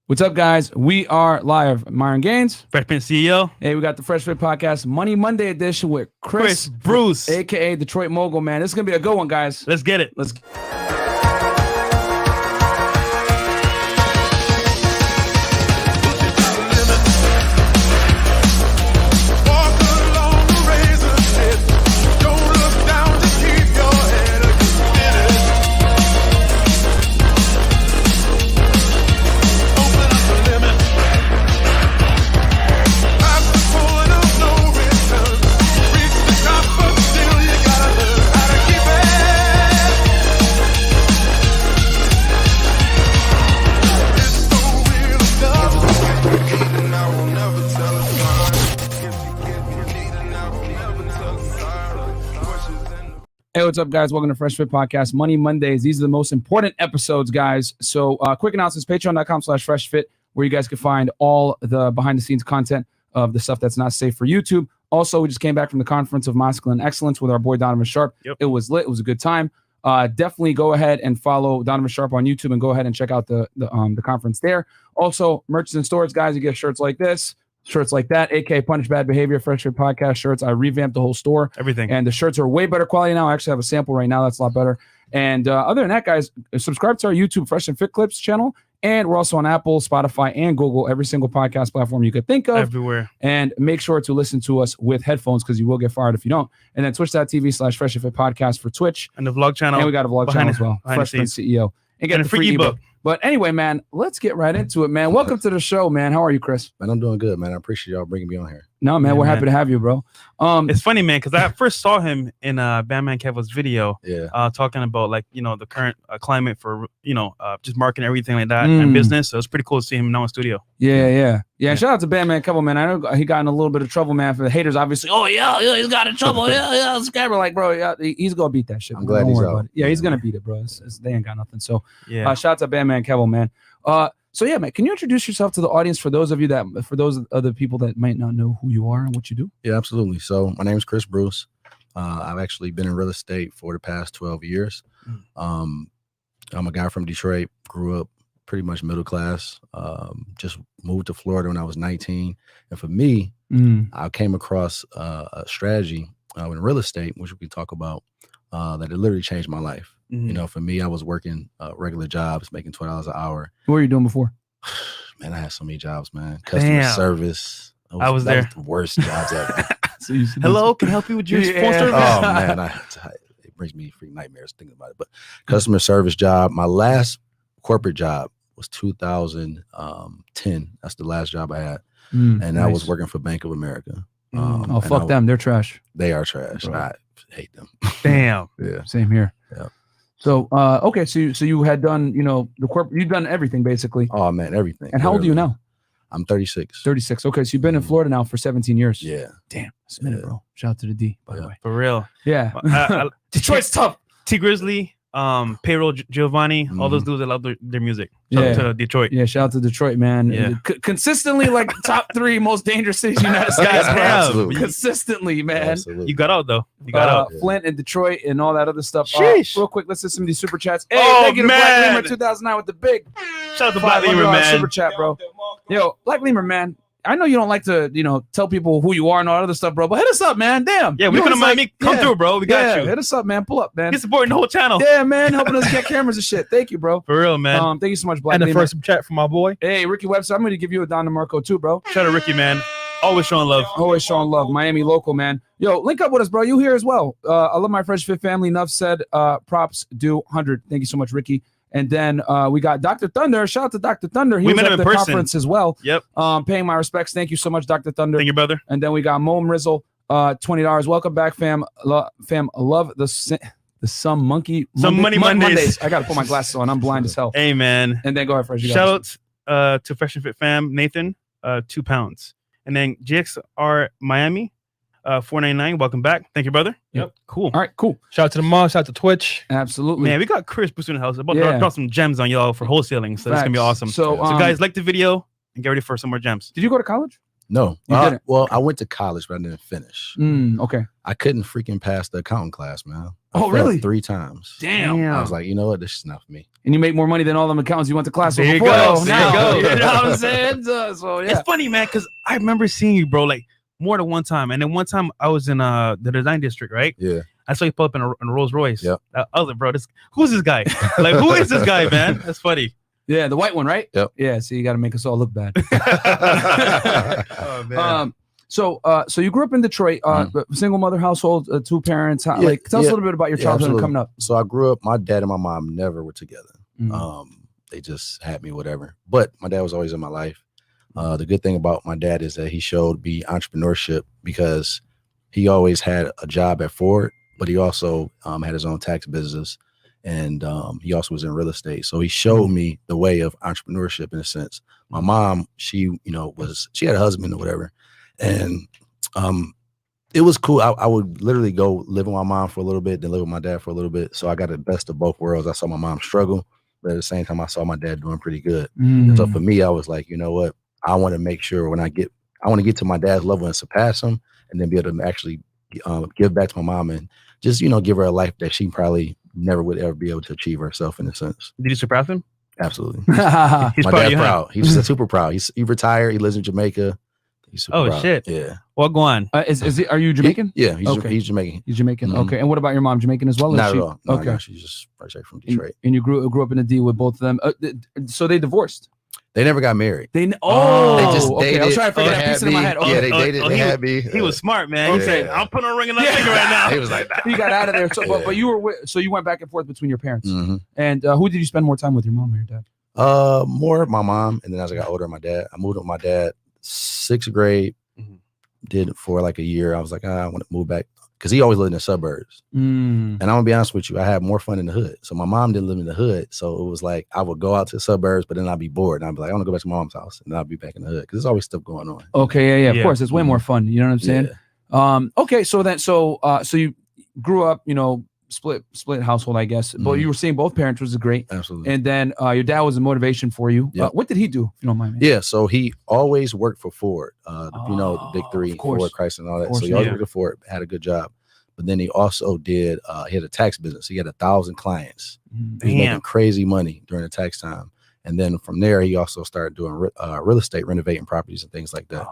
What's up, guys? We are live. Myron Gaines, FreshandFit CEO. Hey, we got the FreshandFit Podcast Money Monday edition with Chris Bruce, aka Detroit Mogul. Man, this is gonna be a good one, guys. Let's get it. Hey, what's up, guys? Welcome to FreshandFit Podcast Money Mondays. These are the most important episodes, guys. So quick announcements, patreon.com/freshfit, where you guys can find all the behind-the-scenes content of the stuff that's not safe for YouTube. Also, we just came back from the Conference of Masculine Excellence with our boy Donovan Sharp. Yep. It was lit. It was a good time. Definitely go ahead and follow Donovan Sharp on YouTube and go ahead and check out the conference there. Also, merchants and stores, guys, you get shirts like this, shirts like that, aka Punish Bad Behavior, FreshandFit Podcast shirts. I revamped the whole store. Everything. And the shirts are way better quality now. I actually have a sample right now that's a lot better. And other than that, guys, subscribe to our YouTube Fresh and Fit Clips channel. And we're also on Apple, Spotify, and Google, every single podcast platform you could think of. Everywhere. And make sure to listen to us with headphones because you will get fired if you don't. And then twitch.tv/FreshandFit Podcast for Twitch. And the vlog channel. And we got a vlog channel as well. FreshandFit CEO. And get the free ebook. But anyway, man, let's get right into it, man. Welcome to the show, man. How are you, Chris? Man, I'm doing good, man. I appreciate y'all bringing me on here. No, man, we're happy to have you, bro. It's funny, man, because I first saw him in Batman Kevin's video, Yeah. talking about the current climate for just marketing everything like that and business. So it's pretty cool to see him now in studio. Yeah. Shout out to Batman Kevin, man. I know he got in a little bit of trouble, man, for the haters. Obviously, he's got in trouble. Scammer, like, bro, he's gonna beat that shit. I'm glad he's out. Yeah, he's gonna beat it, bro. They ain't got nothing. So, yeah. Shout out to Batman Kevin, man. So yeah, man, can you introduce yourself to the audience for those other people that might not know who you are and what you do? Yeah, absolutely. So my name is Chris Bruce. I've actually been in real estate for the past 12 years. I'm a guy from Detroit, grew up pretty much middle class, just moved to Florida when I was 19. And for me, I came across a strategy in real estate, which we can talk about, that it literally changed my life. You know, for me, I was working regular jobs, making $12 an hour. What were you doing before? Man, I had so many jobs, man. Customer service. I was there. That was the worst jobs ever. Hello, can I help you with your phone service? Oh, man. It brings me freaking nightmares thinking about it. But customer service job, my last corporate job was 2010. That's the last job I had. And I was working for Bank of America. Fuck them. They're trash. They are trash. Bro. I hate them. Damn. Yeah. Same here. Yeah. So, okay. So you had done, the corporate, you've done everything basically. Oh, man, everything. And how old are you now? I'm 36. 36. Okay. So you've been in Florida now for 17 years. Yeah. Damn. That's a minute, bro. Shout out to the D, by the way. For real. Yeah. Detroit's tough. T Grizzly, Payroll Giovanni, all those dudes that love their music. Shout out to Detroit. Yeah, shout out to Detroit, man. Yeah. Consistently, like top 3 most dangerous cities in the United States. Guys, bro. absolutely. Consistently, man. Absolutely. You got out though. You got out. Flint and Detroit and all that other stuff. Sheesh. Real quick, let's do some of these super chats. Hey, Oh, thank you to Black man. Lemur 2009 with the big Shout out to Black Lemur, man. super chat, bro. Yo, Black Lemur, man. I know you don't like to, tell people who you are and all that other stuff, bro. But hit us up, man. Damn. Yeah, we couldn't mind me. Come through, bro. We got you. Hit us up, man. Pull up, man. He's supporting the whole channel. Yeah, man. Helping us get cameras and shit. Thank you, bro. For real, man. Thank you so much, Black And the Lemur. first chat from my boy. Hey, Ricky Webster. I'm going to give you a Don DeMarco too, bro. Shout out to Ricky, man. Always showing love. Always showing love. Miami local, man. Yo, link up with us, bro. You here as well. I love my FreshandFit family. Enough said. Props due 100. Thank you so much, Ricky. And then we got Dr. Thunder. Shout out to Dr. Thunder. He was met at him the in person. conference as well. Yep. Paying my respects. Thank you so much, Dr. Thunder. Thank you, brother. And then we got Mo Rizzle, $20. Welcome back, fam. Fam, love the Some Monkey. Some Money Mondays. I got to put my glasses on. I'm blind as hell. Hey, man. And then go ahead, Fresh. Shout out to Fresh and Fit fam, Nathan, 2 pounds. And then GXR Miami, $4.99. Welcome back. Thank you, brother. Yep. Cool. All right, cool. Shout out to the mom. Shout out to Twitch. Absolutely. Man, we got Chris Bruce in the house. About to drop some gems on y'all for wholesaling. So it's going to be awesome. So, So guys, like the video and get ready for some more gems. Did you go to college? No. You didn't? Well, I went to college, but I didn't finish. Okay. I couldn't freaking pass the accounting class, man. I Oh, failed really? 3 times. Damn. I was like, you know what? This is not for me. And you make more money than all them accountants you went to class with There you before. go. Oh, There now. you go. You know what I'm saying? So yeah. It's funny, man, because I remember seeing you, bro, like more than one time. And then one time I was in the design district, right? Yeah. I saw you pull up in a Rolls Royce. Yep. I was like, bro, who's this guy? Like, who is this guy, man? That's funny. Yeah, the white one, right? Yep. Yeah, so you got to make us all look bad. Oh, man. So you grew up in Detroit, single mother household, 2 parents. Tell us a little bit about your childhood and coming up. So I grew up, my dad and my mom never were together. Mhm. They just had me, whatever. But my dad was always in my life. The good thing about my dad is that he showed me entrepreneurship because he always had a job at Ford, but he also had his own tax business. And he also was in real estate. So he showed me the way of entrepreneurship in a sense. My mom, she had a husband or whatever. And it was cool. I would literally go live with my mom for a little bit, then live with my dad for a little bit. So I got the best of both worlds. I saw my mom struggle, but at the same time, I saw my dad doing pretty good. And so for me, I was like, you know what? I want to make sure I want to get to my dad's level and surpass him, and then be able to actually give back to my mom and just, give her a life that she probably never would ever be able to achieve herself in a sense. Did you surpass him? Absolutely. He's My proud of dad's you, huh? proud. He's super proud. He retired. He lives in Jamaica. He's super proud. Shit. Yeah. Well, go on. Are you Jamaican? Yeah. He's Okay. he's Jamaican. He's Jamaican. Mhm. Okay. And what about your mom? Jamaican as well? Or is Not she- at all. No, okay. no, she's just straight from Detroit. And you grew up in a D with both of them. So they divorced. They never got married. They They just okay. dated. I was trying to figure They that had piece in my me. head. Yeah, Okay. they dated. Oh, They had me. He was smart, man. He Okay. said, I'm putting a ring in that finger right now. He was like, nah. You got out of there. So, but you were so you went back and forth between your parents. Mhm. And who did you spend more time with, your mom or your dad? More my mom, and then as I got older, my dad. I moved with my dad 6th grade. Mhm. Did it for like a year. I was like, I want to move back because he always lived in the suburbs. And I'm gonna be honest with you, I had more fun in the hood. So my mom didn't live in the hood, so it was like I would go out to the suburbs, but then I'd be bored, and I'd be like, I want to go back to my mom's house, and then I'd be back in the hood because there's always stuff going on. Okay, yeah. Of Yeah. course, it's way more fun. You know what I'm saying? Yeah. Okay, so you grew up, split household, I guess. But Mhm. you were seeing both parents, which is great. Absolutely. And then your dad was a motivation for you. Yeah. What did he do, if you don't mind me? Yeah, so he always worked for Ford, the big Oh, 3, of course. Ford, Chrysler, and all that. Of course, So he always yeah. worked for Ford, had a good job. But then he also did, he had a tax business. He had 1,000 clients. He was making Damn. crazy money during the tax time. And then from there, he also started doing real estate, renovating properties and things like that.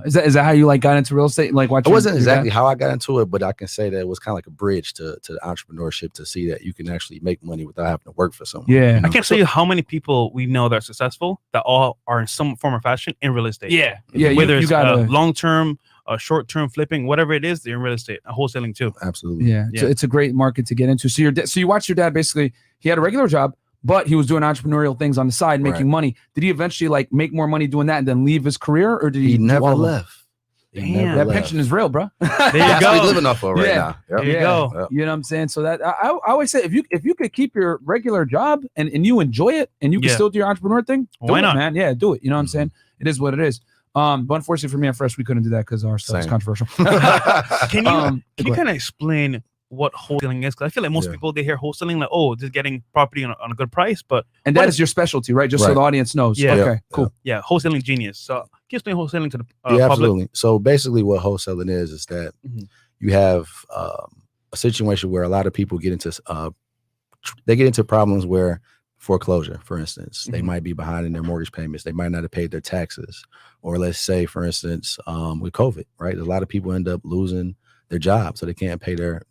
Is that how you got into real estate? Like, It wasn't exactly how I got into it, but I can say that it was kind of like a bridge to the entrepreneurship to see that you can actually make money without having to work for someone. Yeah. I can't tell you how many people we know that are successful that all are in some form or fashion in real estate. Yeah. Whether you it's gotta. long-term, short-term flipping, whatever it is, they're in real estate, wholesaling too. Absolutely. Yeah. So it's a great market to get into. So so you watched your dad basically. He had a regular job, but he was doing entrepreneurial things on the side, making money. Did he eventually make more money doing that and then leave his career, or did he? He do never all of it? left. He Damn. never That left. pension is real, bro. There you That's what go. he's living off of right Yeah. now. Yep. There you go. Yep. You know what I'm saying? So that I always say, if you could keep your regular job and you enjoy it and you can Yeah. still do your entrepreneur thing, do Why it, not? man. Yeah, do it. You know what I'm saying? It is what it is. But unfortunately for me at Fresh, we couldn't do that because our stuff is Same. controversial. Can you go can you ahead. kind of explain what wholesaling is? Because I feel like most Yeah. people, they hear wholesaling like, oh, just getting property on a good price. But And that is your specialty, right? Just so Right. the audience knows. Yeah. Okay, Yeah. cool. yeah, wholesaling genius. So can you explain wholesaling to the Yeah, public? absolutely. So basically what wholesaling is that Mhm. you have a situation where a lot of people get into problems where foreclosure, for instance, they Mhm. might be behind in their mortgage payments. They might not have paid their taxes. Or let's say, for instance, with COVID, right? A lot of people end up losing their job, so they can't pay their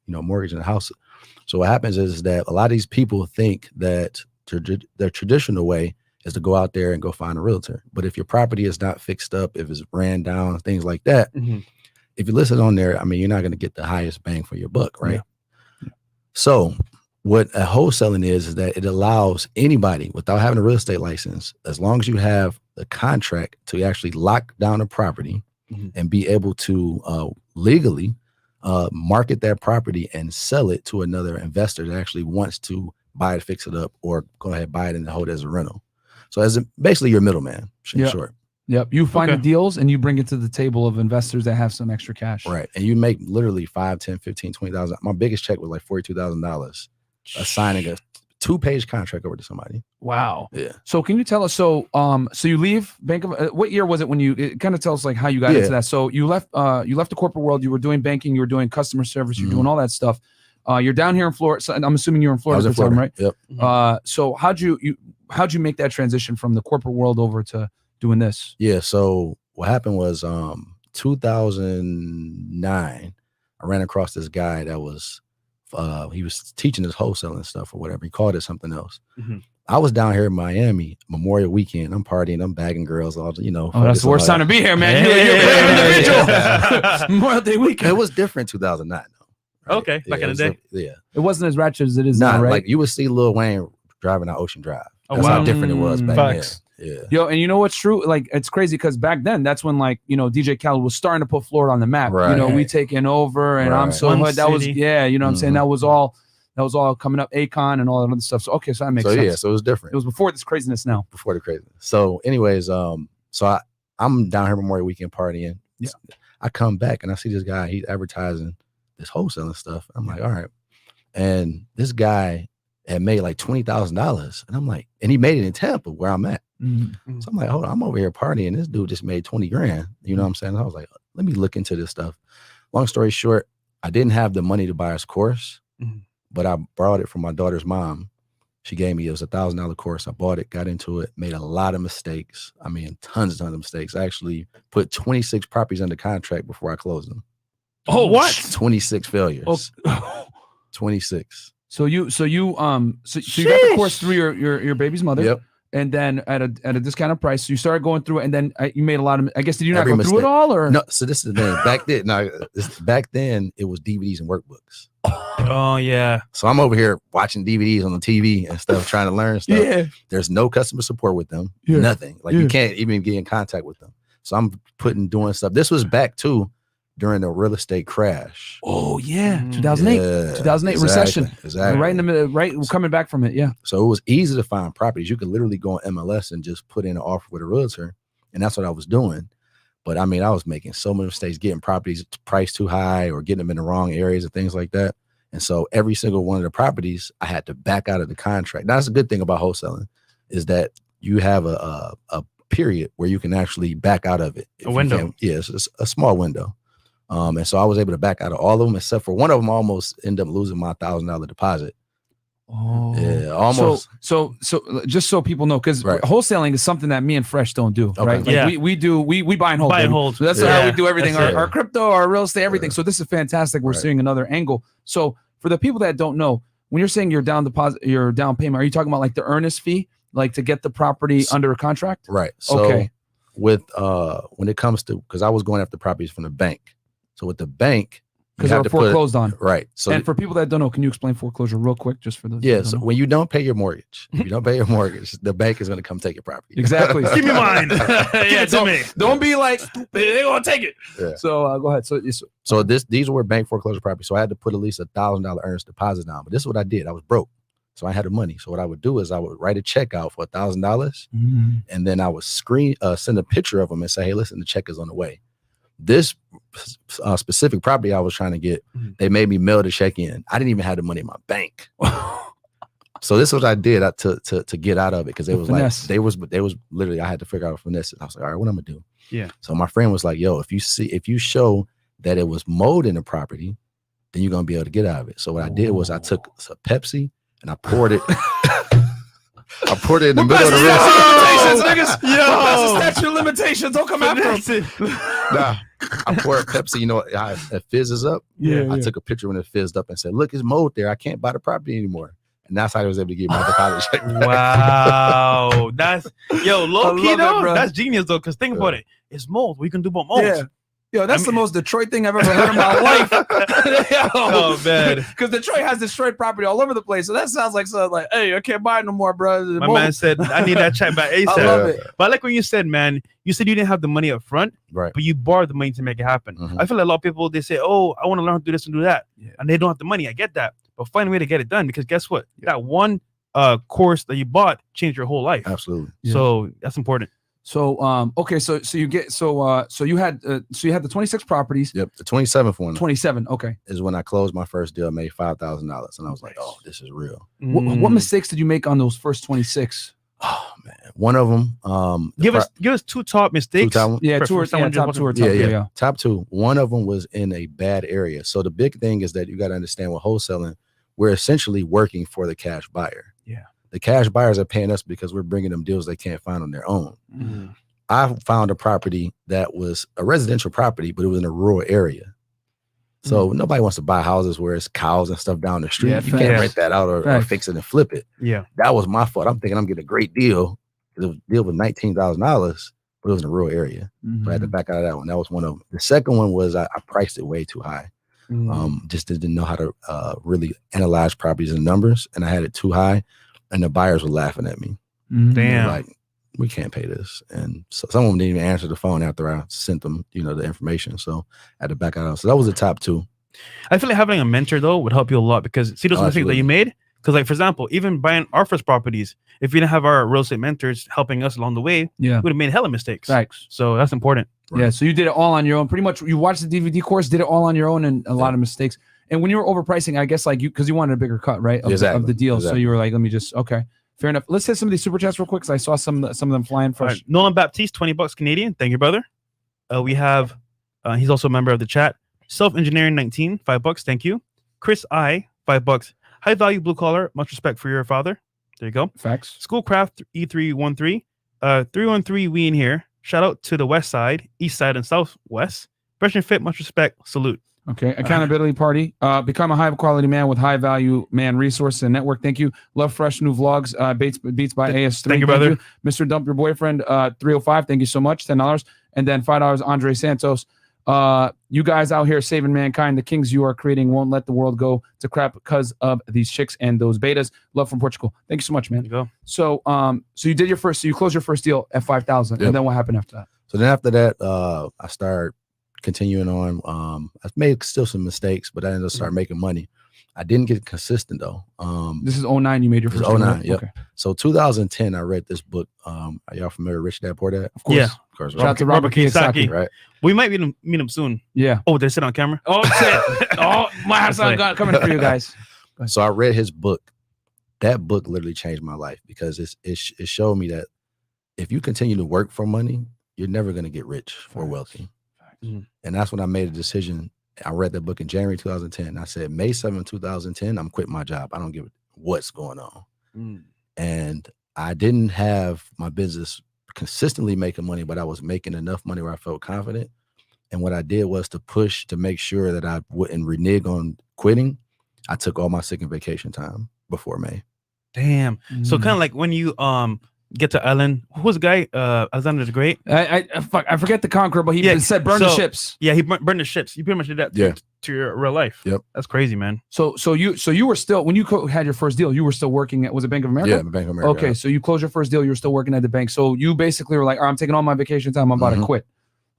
mortgage in the house. So what happens is that a lot of these people think that their traditional way is to go out there and go find a realtor. But if your property is not fixed up, if it's ran down, things like that, Mhm. if you listen on there, I mean, you're not going to get the highest bang for your buck, right? Yeah. So what a wholesaling is that it allows anybody without having a real estate license, as long as you have the contract to actually lock down a property Mhm. and be able to legally market that property and sell it to another investor that actually wants to buy it, fix it up, or go ahead, buy it and hold it as a rental. So basically your middleman, in Yeah. short. Yep. You find Okay. the deals and you bring it to the table of investors that have some extra cash. Right. And you make literally 5, 10, 15, 20,000. My biggest check was like $42,000. Assigning a 2-page contract over to somebody. Wow. Yeah. So can you tell us? So you leave Bank of. What year was it when you? It kind of tell us like how you got into that. So you left the corporate world. You were doing banking. You were doing customer service. You're doing all that stuff. You're down here in Florida. So I'm assuming you're in Florida at the time, right? Yep. So how'd you make that transition from the corporate world over to doing this? Yeah. So what happened was 2009. I ran across this guy that was. He was teaching his wholesaling stuff or whatever. He called it something else. I was down here in Miami Memorial Weekend. I'm partying. I'm bagging girls. All Oh, that's the worst time to be here, man. You're Memorial Day weekend. It was different 2009 though. Right? Okay, back in the day. It wasn't as ratchet as it is now, right? Like you would see Lil Wayne driving down Ocean Drive. Oh, That's wow. how different it was back then. Yeah. Yo, and you know what's true? Like it's crazy because back then, that's when like DJ Khaled was starting to put Florida on the map. Right. We taking over, and I'm so hood. That was you know what I'm saying. That was all coming up. Akon and all that other stuff. So okay, so that makes sense. Yeah, so it was different. It was before this craziness. Now before the craziness. So, anyways, so I'm down here Memorial Weekend partying. Yeah. I come back and I see this guy. He's advertising this wholesaling stuff. I'm like, all right. And this guy had made like $20,000, and I'm like, and he made it in Tampa where I'm at. So I'm like, hold on, I'm over here partying. This dude just made 20 grand. You know what I'm saying? I was like, let me look into this stuff. Long story short, I didn't have the money to buy his course, but I borrowed it from my daughter's mom. She gave me, it was $1,000 course. I bought it, got into it, made a lot of mistakes. I mean, tons of mistakes. I actually put 26 properties under contract before I closed them. Oh, what? 26 failures. Oh. 26. So you got the course through your baby's mother. Yep. And then at a discounted price, so you started going through it, and then you made a lot of. I guess did you not go mistake. through it all, or no? So this is the thing. Back then, it was DVDs and workbooks. Oh yeah. So I'm over here watching DVDs on the TV and stuff, trying to learn stuff. Yeah. There's no customer support with them. Yeah. Nothing. Like you can't even get in contact with them. So I'm doing stuff. This was back too during the real estate crash. Oh yeah, 2008, 2008 recession. Exactly. Right in the middle, right coming back from it. Yeah. So it was easy to find properties. You could literally go on MLS and just put in an offer with a realtor, and that's what I was doing. But I mean, I was making so many mistakes, getting properties priced too high or getting them in the wrong areas and things like that. And so every single one of the properties, I had to back out of the contract. Now, that's a good thing about wholesaling is that you have a period where you can actually back out of it. A window. Yes, it's a small window. And so I was able to back out of all of them, except for one of them. I almost ended up losing my $1,000 deposit. Oh, yeah, almost. So just so people know, because wholesaling is something that me and Fresh don't do, right? Like we buy and hold. Buy and hold. So that's how we do everything. Our crypto, our real estate, everything. Right. So this is fantastic. We're seeing another angle. So for the people that don't know, when you're saying your down payment, are you talking about like the earnest fee, like to get the property under a contract? Right. So with when it comes to, because I was going after properties from the bank. So with the bank, because they're foreclosed on. Right. So and for people that don't know, can you explain foreclosure real quick, just for the so when you don't pay your mortgage, the bank is going to come take your property. Exactly. Give me mine. Don't be like stupid. They're gonna take it. Yeah. So go ahead. So these were bank foreclosure properties. So I had to put at least $1,000 earnest deposit down. But this is what I did. I was broke, so I had the money. So what I would do is I would write a check out for $1,000, and then I would send a picture of them and say, "Hey, listen, the check is on the way." This specific property I was trying to get, they made me mail the check in. I didn't even have the money in my bank. So this is what I did to get out of it, because it was finesse. They was literally, I had to figure out finesse. I was like, all right, what I'm gonna do? Yeah. So my friend was like, yo, if you show that it was mold in the property, then you're gonna be able to get out of it. So what I did was I took some Pepsi and I poured it. I poured it in the middle of the room. Yo, statute of limitations. Don't come after him. Nah, I poured Pepsi. You know, it fizzes up. I took a picture when it fizzed up and said, "Look, it's mold there. I can't buy the property anymore." And that's how I was able to get my deposit check back. Wow, that's low key though. That's genius though, because think about it. It's mold. We can do about mold. Yeah. Yo, that's the most Detroit thing I've ever heard in my life. Oh man, because Detroit has destroyed property all over the place. So that sounds like something like, "Hey, I can't buy it no more, bro." My man said, "I need that check back ASAP." I love it. But I like what you said, man. You said you didn't have the money up front, right? But you borrowed the money to make it happen. I feel like a lot of people, they say, "Oh, I want to learn how to do this and do that," and they don't have the money. I get that, but find a way to get it done, because guess what? That one course that you bought changed your whole life. Absolutely. So that's important. So okay, so you get so you had the 26 properties. Yep. The 27th one 27. Okay. is when I closed my first deal, made $5,000, and I was like, "Oh, this is real." What mistakes did you make on those first 26? Oh man, one of them. Give us two top mistakes. top Top two or top three. Yeah. Top two. One of them was in a bad area. So the big thing is that you got to understand with wholesaling, we're essentially working for the cash buyer. Yeah. The cash buyers are paying us because we're bringing them deals they can't find on their own. Mm-hmm. I found a property that was a residential property, but it was in a rural area. So nobody wants to buy houses where it's cows and stuff down the street. Yeah, you can't rent that out or fix it and flip it. Yeah. That was my fault. I'm thinking I'm getting a great deal. The deal was $19,000, but it was in a rural area. So I had to back out of that one. That was one of them. The second one was I priced it way too high. Just didn't know how to really analyze properties and numbers, and I had it too high, and the buyers were laughing at me. Damn. Like, we can't pay this. And so some of them didn't even answer the phone after I sent them, the information. So I had to back out. So that was the top two. I feel like having a mentor though would help you a lot, because see those mistakes that you made. Because like, for example, even buying our first properties, if we didn't have our real estate mentors helping us along the way, we would have made hella mistakes. Thanks. So that's important. Right. Yeah. So you did it all on your own. Pretty much you watched the DVD course, did it all on your own, and a lot of mistakes. And when you were overpricing, I guess because you wanted a bigger cut, right? Of the deal. So you were like, let me just, okay. Fair enough. Let's hit some of these super chats real quick, because I saw some of them flying fresh. Right. Nolan Baptiste, $20 Canadian. Thank you, brother. We have, he's also a member of the chat. Self-engineering 19, $5. Thank you. Chris I, $5. High value blue collar. Much respect for your father. There you go. Facts. Schoolcraft E313. 313 we in here. Shout out to the west side, east side, and southwest. Fresh and fit. Much respect. Salute. Okay. Accountability party. Become a high quality man with high value man resource and network. Thank you. Love fresh new vlogs. Beats by AS3. Thank you, brother. Mr. Dump Your Boyfriend. 305. Thank you so much. $10. And then $5. Andre Santos. You guys out here saving mankind. The kings you are creating won't let the world go to crap because of these chicks and those betas. Love from Portugal. Thank you so much, man. There you go. So you did you closed your first deal at 5,000. And then what happened after that? So then after that, I started continuing on. I made still some mistakes, but I ended up starting making money. I didn't get consistent though. This is 09 you made your first deal. 09, yep. Okay. So 2010, I read this book. Are y'all familiar with Rich Dad Poor Dad? Of course. Yeah. Of course. Shout out to Robert Kiyosaki. Right. We might meet him soon. Yeah. Oh, they sit on camera? Oh, shit. Oh, my house coming for you guys. So I read his book. That book literally changed my life, because it showed me that if you continue to work for money, you're never going to get rich or wealthy. And that's when I made a decision. I read that book in January 2010. I said, May 7, 2010, I'm quitting my job. I don't give a what's going on. And I didn't have my business consistently making money, but I was making enough money where I felt confident. And what I did was to push to make sure that I wouldn't renege on quitting. I took all my sick and vacation time before May. Damn. So kind of like when you get to Ellen, who was the guy? Alexander the Great. I forget the conqueror, but he said burn the ships. Yeah, he burned the ships. You pretty much did that to your real life. Yep. That's crazy, man. So you were still, when you had your first deal, you were still working at, was it Bank of America? Yeah, Bank of America. Okay, so you closed your first deal, you were still working at the bank. So you basically were like, I'm taking all my vacation time, I'm about to quit.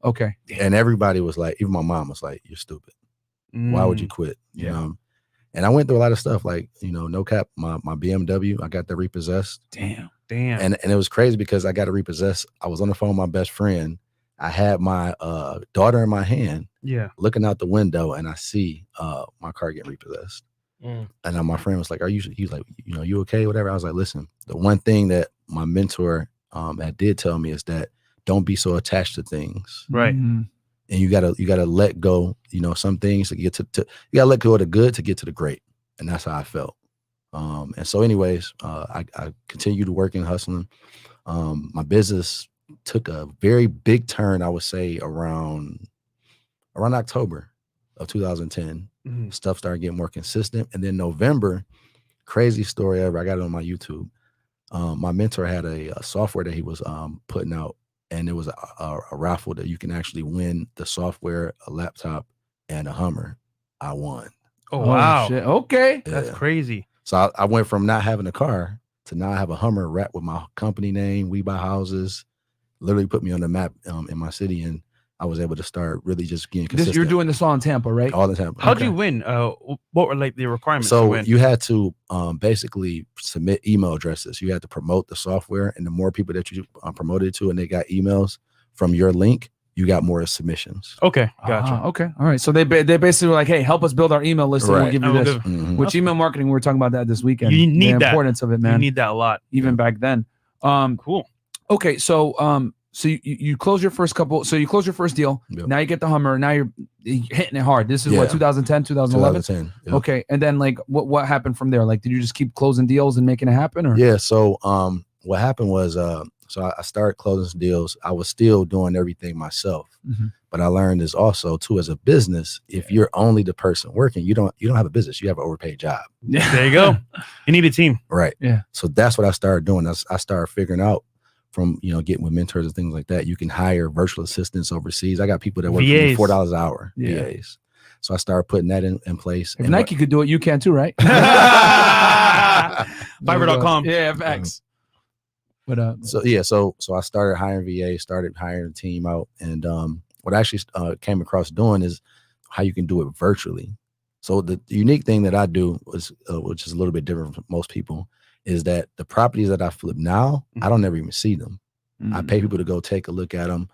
Okay. And everybody was like, even my mom was like, you're stupid. Why would you quit? You know? And I went through a lot of stuff, like, no cap, my BMW, I got that repossessed. Damn. And it was crazy because I got it repossessed. I was on the phone with my best friend. I had my daughter in my hand, looking out the window, and I see my car getting repossessed. And my friend was like, he's like, you okay, whatever. I was like, listen, the one thing that my mentor did tell me is that don't be so attached to things. Right. And you gotta let go, some things to get to you gotta let go of the good to get to the great. And that's how I felt. And so anyways, I continued to work and hustling. My business took a very big turn, I would say around October of 2010. Stuff started getting more consistent. And then November, crazy story ever, I got it on my YouTube. My mentor had a software that he was putting out, and it was a raffle that you can actually win the software, a laptop, and a Hummer. I won. Oh, wow. Shit. Okay. That's crazy. So I went from not having a car to now I have a Hummer wrapped with my company name, We Buy Houses, literally put me on the map in my city. And I was able to start really just getting consistent. You're doing this all in Tampa, right? All the time. How'd you win? What were like the requirements to So win? you had to basically submit email addresses. You had to promote the software, and the more people that you promoted to and they got emails from your link, you got more submissions. Okay, gotcha. Okay, all right. So they basically were like, hey, help us build our email list, and we'll Right. give you And we'll this. give- Mhm. Which email marketing? We were talking about that this weekend. You need the that. importance of it, You man. need that a lot. Even back then. Cool. Okay, so so you close your first couple. So you close your first deal. Yep. Now you get the Hummer. Now you're hitting it hard. This is what Yeah. 2010, 2011. 2010. Yep. Okay, and then like what happened from there? Like, did you just keep closing deals and making it happen, or Yeah. So what happened was so I started closing some deals. I was still doing everything myself, Mhm. but I learned this also too as a business. If you're only the person working, you don't have a business. You have an overpaid job. There you go. You need a team. Right. Yeah. So that's what I started doing. I started figuring out from getting with mentors and things like that. You can hire virtual assistants overseas. I got people that work for me VAs. $4 an hour. Yeah. VAs. So I started putting that in place. If And Nike could do it, you can too, right? Fiverr.com. Yeah, facts. But So I started hiring VA, started hiring a team out, and what I actually came across doing is how you can do it virtually. So the unique thing that I do is, which is a little bit different from most people, is that the properties that I flip now, I don't ever even see them. I pay people to go take a look at them.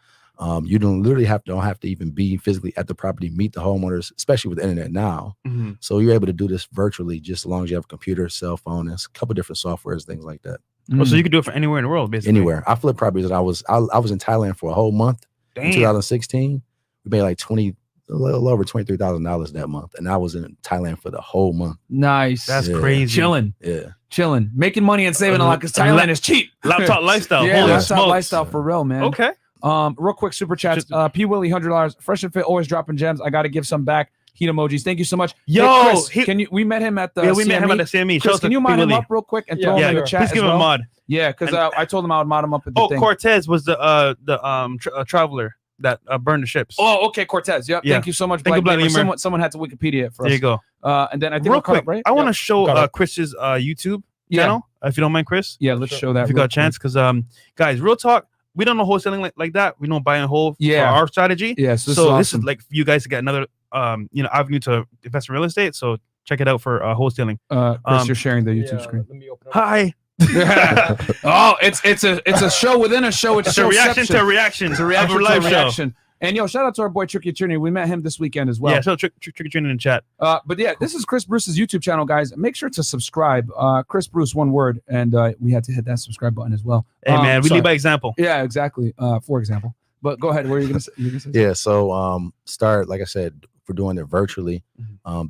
You don't have to even be physically at the property, meet the homeowners, especially with the internet now. Mhm. So you're able to do this virtually, just as long as you have a computer, cell phone, and a couple different softwares, things like that. Oh, so you could do it for anywhere in the world, basically. Anywhere. I flipped properties that I was in Thailand for a whole month in Damn. 2016. We made like a little over $23,000 that month, and I was in Thailand for the whole month. Nice. That's Yeah. crazy. Yeah. Making money and saving a lot because Thailand is cheap. Laptop lifestyle. Yeah, Holy laptop smokes. lifestyle for real, man. Okay. Real quick super chats. P Willie $100. Fresh and Fit always dropping gems. I got to give some back. Heat emojis. Thank you so much. Yo, hey, Chris, he- can you? We met him at the. Yeah, we met him CME. at the CME. Shout Chris, out can to you P. mod him Willie. up real quick and Yeah, throw him Yeah, in the chat? please as give him well? a mod. Yeah, because I told him I would mod him up at the Oh, thing. Cortez was the traveler that burned the ships. Oh, okay, Cortez. Yep. Yeah. Thank you so much, Thank you, Black Black Gamer. Gamer. Someone had to Wikipedia it for There us. you go. And then I think Real we're caught quick, up, right? I want to Yep. show Got it. Chris's YouTube Yeah. channel, if you don't mind, Chris. Yeah, let's show that. If you real got a chance, because guys, real talk, we don't know wholesaling like that. We don't buy and hold Yeah. for our strategy. quick. Yeah, so This is awesome. like for you guys to get another avenue to invest in real estate. So check it out for wholesaling. Chris, you're sharing the YouTube Yeah, screen. let me open up. Hi. Oh, it's a show within a show. It's a reaction to a reaction. It's a reaction of to a live show. reaction. And yo, shout out to our boy Tricky Attorney. We met him this weekend as well. Yeah, so trick or treating in chat. But yeah, this is Chris Bruce's YouTube channel, guys. Make sure to subscribe. Chris Bruce, one word, and we had to hit that subscribe button as well. Hey man, we sorry. lead by example. Yeah, exactly. For example. But go ahead. What are you gonna say? Yeah. So like I said, we're doing it virtually.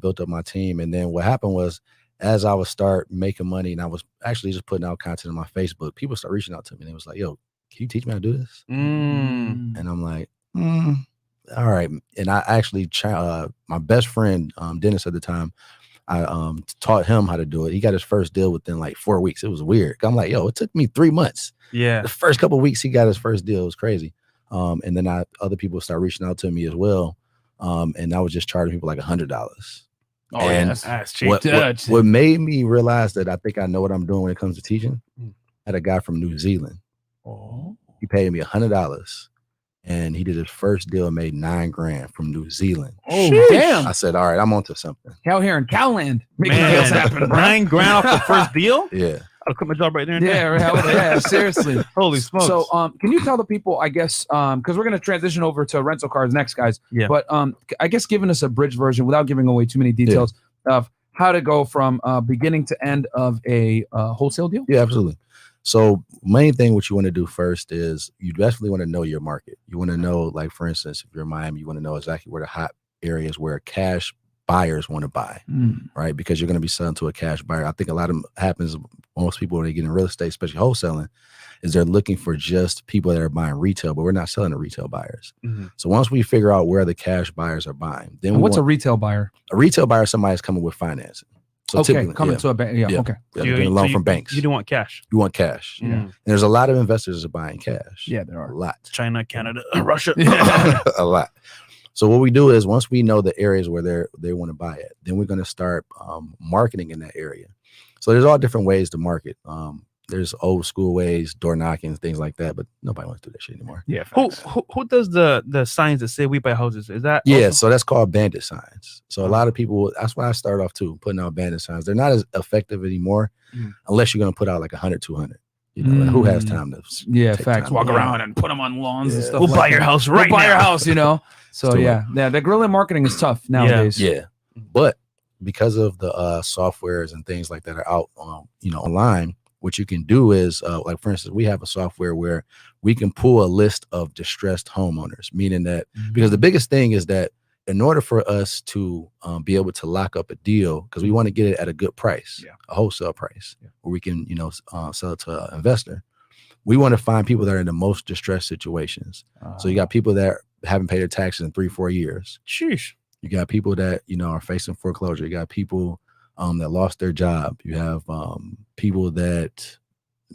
Built up my team, and then what happened was, as I would start making money, and I was actually just putting out content on my Facebook, people start reaching out to me, and it was like, "Yo, can you teach me how to do this?" Mm. And I'm like, all right. And I actually, my best friend, Dennis at the time, I taught him how to do it. He got his first deal within like 4 weeks. It was weird. I'm like, yo, it took me 3 months. Yeah. The first couple of weeks he got his first deal. It was crazy. And then other people start reaching out to me as well. And I was just charging people like $100. Oh, And yes. That's cheap. What made me realize that I think I know what I'm doing when it comes to teaching, I had a guy from New Zealand. Oh. He paid me $100. And he did his first deal and made $9,000 from New Zealand. Oh, Sheesh. damn. I said, all right, I'm onto something. Out here in Cowland. Making Man, deals happen, bro. $9,000 off the first deal? Yeah. I'll quit my job right there. And Yeah, yeah, seriously. Holy smokes. So, can you tell the people, I guess, because we're going to transition over to rental cars next, guys. Yeah. But I guess giving us a bridge version without giving away too many details of how to go from beginning to end of a wholesale deal. Yeah, absolutely. So main thing what you want to do first is you definitely want to know your market. You want to know, like, for instance, if you're in Miami, you want to know exactly where the hot areas where cash buyers want to buy, right? Because you're going to be selling to a cash buyer. I think a lot of happens, most people when they get in real estate, especially wholesaling, is they're looking for just people that are buying retail, but we're not selling to retail buyers. So once we figure out where the cash buyers are buying, then And what's a retail buyer? a retail buyer? Somebody's coming with financing. So Okay, typically, coming to a bank. Yeah, Yeah. okay. they're getting a loan from banks. You don't want cash. You want cash. Yeah. And there's a lot of investors that are buying cash. Yeah, there A are. lot. China, Canada, Russia. A lot. So what we do is once we know the areas where they want to buy it, then we're going to start marketing in that area. So there's all different ways to market. There's old school ways, door knocking, things like that, but nobody wants to do that shit anymore. Yeah. Who does the signs that say we buy houses? Is that Yeah, also? so that's called bandit signs. So a lot of people, that's why I started off too, putting out bandit signs. They're not as effective anymore unless you're going to put out like 100, 200. You know, and who has time to Yeah, take facts. time Walk to- around and put them on lawns and Yeah. stuff. We'll like buy that. your house We'll right buy now. your house, you know. So Let's do yeah, the guerrilla marketing is tough nowadays. Yeah, but because of the softwares and things like that are out, online, what you can do is, like for instance, we have a software where we can pull a list of distressed homeowners, meaning that because the biggest thing is that in order for us to be able to lock up a deal, because we want to get it at a good price, a wholesale price, where we can, sell it to an investor. We want to find people that are in the most distressed situations. So you got people that haven't paid their taxes in 3-4 years. Sheesh. You got people that, are facing foreclosure. You got people that lost their job. You have people that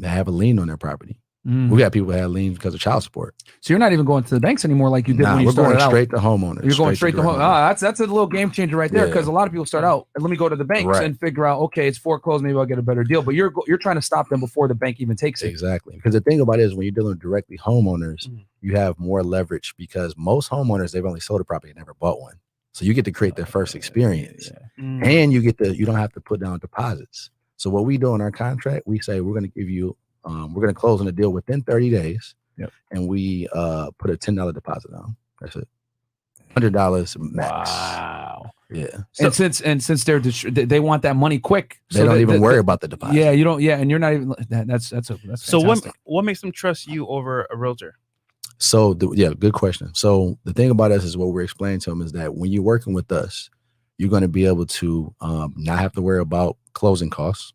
have a lien on their property. We got people that have liens because of child support. So you're not even going to the banks anymore like you did when you we're started going out. straight to homeowners. You're going straight to home. direct That's a little game changer right there, because a lot of people start out and let me go to the banks Right. and figure out, okay, it's foreclosed, maybe I'll get a better deal. But you're trying to stop them before the bank even takes it. Exactly. Because the thing about it is when you're dealing with directly homeowners, you have more leverage because most homeowners, they've only sold a property and never bought one. So you get to create their first experience. And you don't have to put down deposits. So what we do in our contract, we say we're going to give you, we're going to close on a deal within 30 days. And we put a $10 deposit on. That's it. $100 max. Wow. Yeah. So, and since they want that money quick, They don't even worry about the deposit. Yeah, you don't. Yeah, and you're not even. That's So fantastic. what makes them trust you over a realtor? So good question. So the thing about us is what we're explaining to them is that when you're working with us, you're going to be able to not have to worry about closing costs.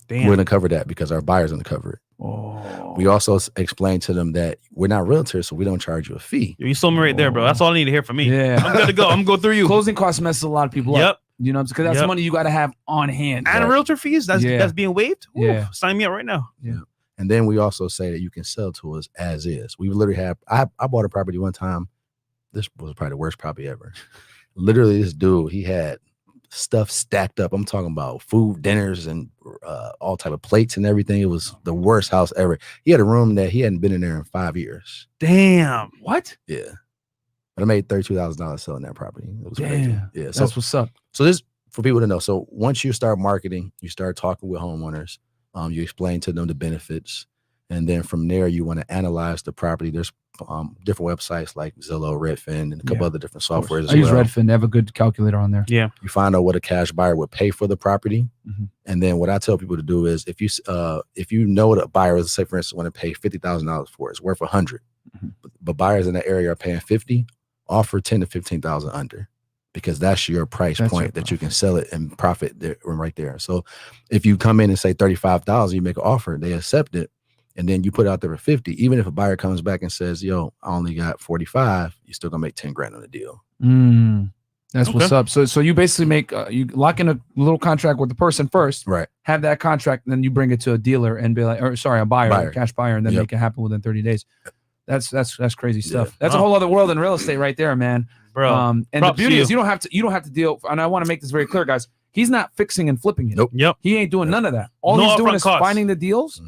Damn. We're going to cover that because our buyer's going to cover it. We also explain to them that we're not realtors, so we don't charge you a fee. You sold me right there, bro. That's all I need to hear from me. Yeah. I'm good to go. I'm going through you. Closing costs messes a lot of people up. You know, because that's Yep. money you got to have on hand. And realtor fees that's being waived. Oof, Yeah. sign me up right now. Yeah. And then we also say that you can sell to us as is. We literally have, I bought a property one time. This was probably the worst property ever. Literally, this dude, he had stuff stacked up. I'm talking about food, dinners, and all type of plates and everything. It was the worst house ever. He had a room that he hadn't been in there in 5 years. Damn. What? Yeah. But I made $32,000 selling that property. It was crazy. Damn. Yeah. That's what's up. So this for people to know. So once you start marketing, you start talking with homeowners, you explain to them the benefits. And then from there, you want to analyze the property. There's different websites like Zillow, Redfin, and a couple other different softwares as I use well. Redfin. They have a good calculator on there. Yeah. You find out what a cash buyer would pay for the property. And then what I tell people to do is if you know what a buyer is, let's say for instance, want to pay $50,000 for it, it's worth $100. But buyers in that area are paying $50, offer $10,000 to $15,000 under, because that's your price point that you can sell it and profit there, right there. So if you come in and say $35,000, you make an offer, they accept it. And then you put it out there for 50. Even if a buyer comes back and says, yo, I only got 45, you're still gonna make 10 grand on the deal. That's what's up. So you basically make you lock in a little contract with the person first, right? Have that contract, and then you bring it to a dealer and be like, or sorry, a buyer. A cash buyer, and then make it happen within 30 days. That's crazy stuff. That's a whole other world in real estate right there, man. Bro. And the beauty is you don't have to deal. And I want to make this very clear, guys. He's not fixing and flipping it. Nope. Yep. He ain't doing none of that. All he's doing is finding the deals,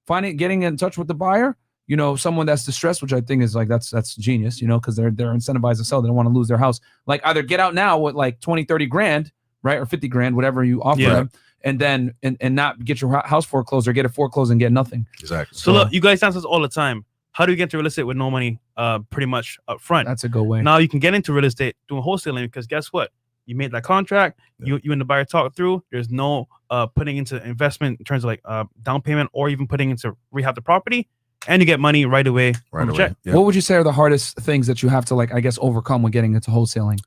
getting in touch with the buyer. You know, someone that's distressed, which I think is like that's genius. You know, because they're incentivized to sell. They don't want to lose their house. Like either get out now with like 20, 30 grand, right, or 50 grand, whatever you offer them, and then and not get your house foreclosed or get it foreclosed and get nothing. Exactly. So look, you guys answer this all the time. How do you get into real estate with no money? Pretty much up front. That's a good way. Now you can get into real estate doing wholesaling because guess what? You made that contract. You and the buyer talk through. There's no putting into investment in terms of like down payment or even putting into rehab the property, and you get money right away. Right away. Check. What would you say are the hardest things that you have to overcome when getting into wholesaling?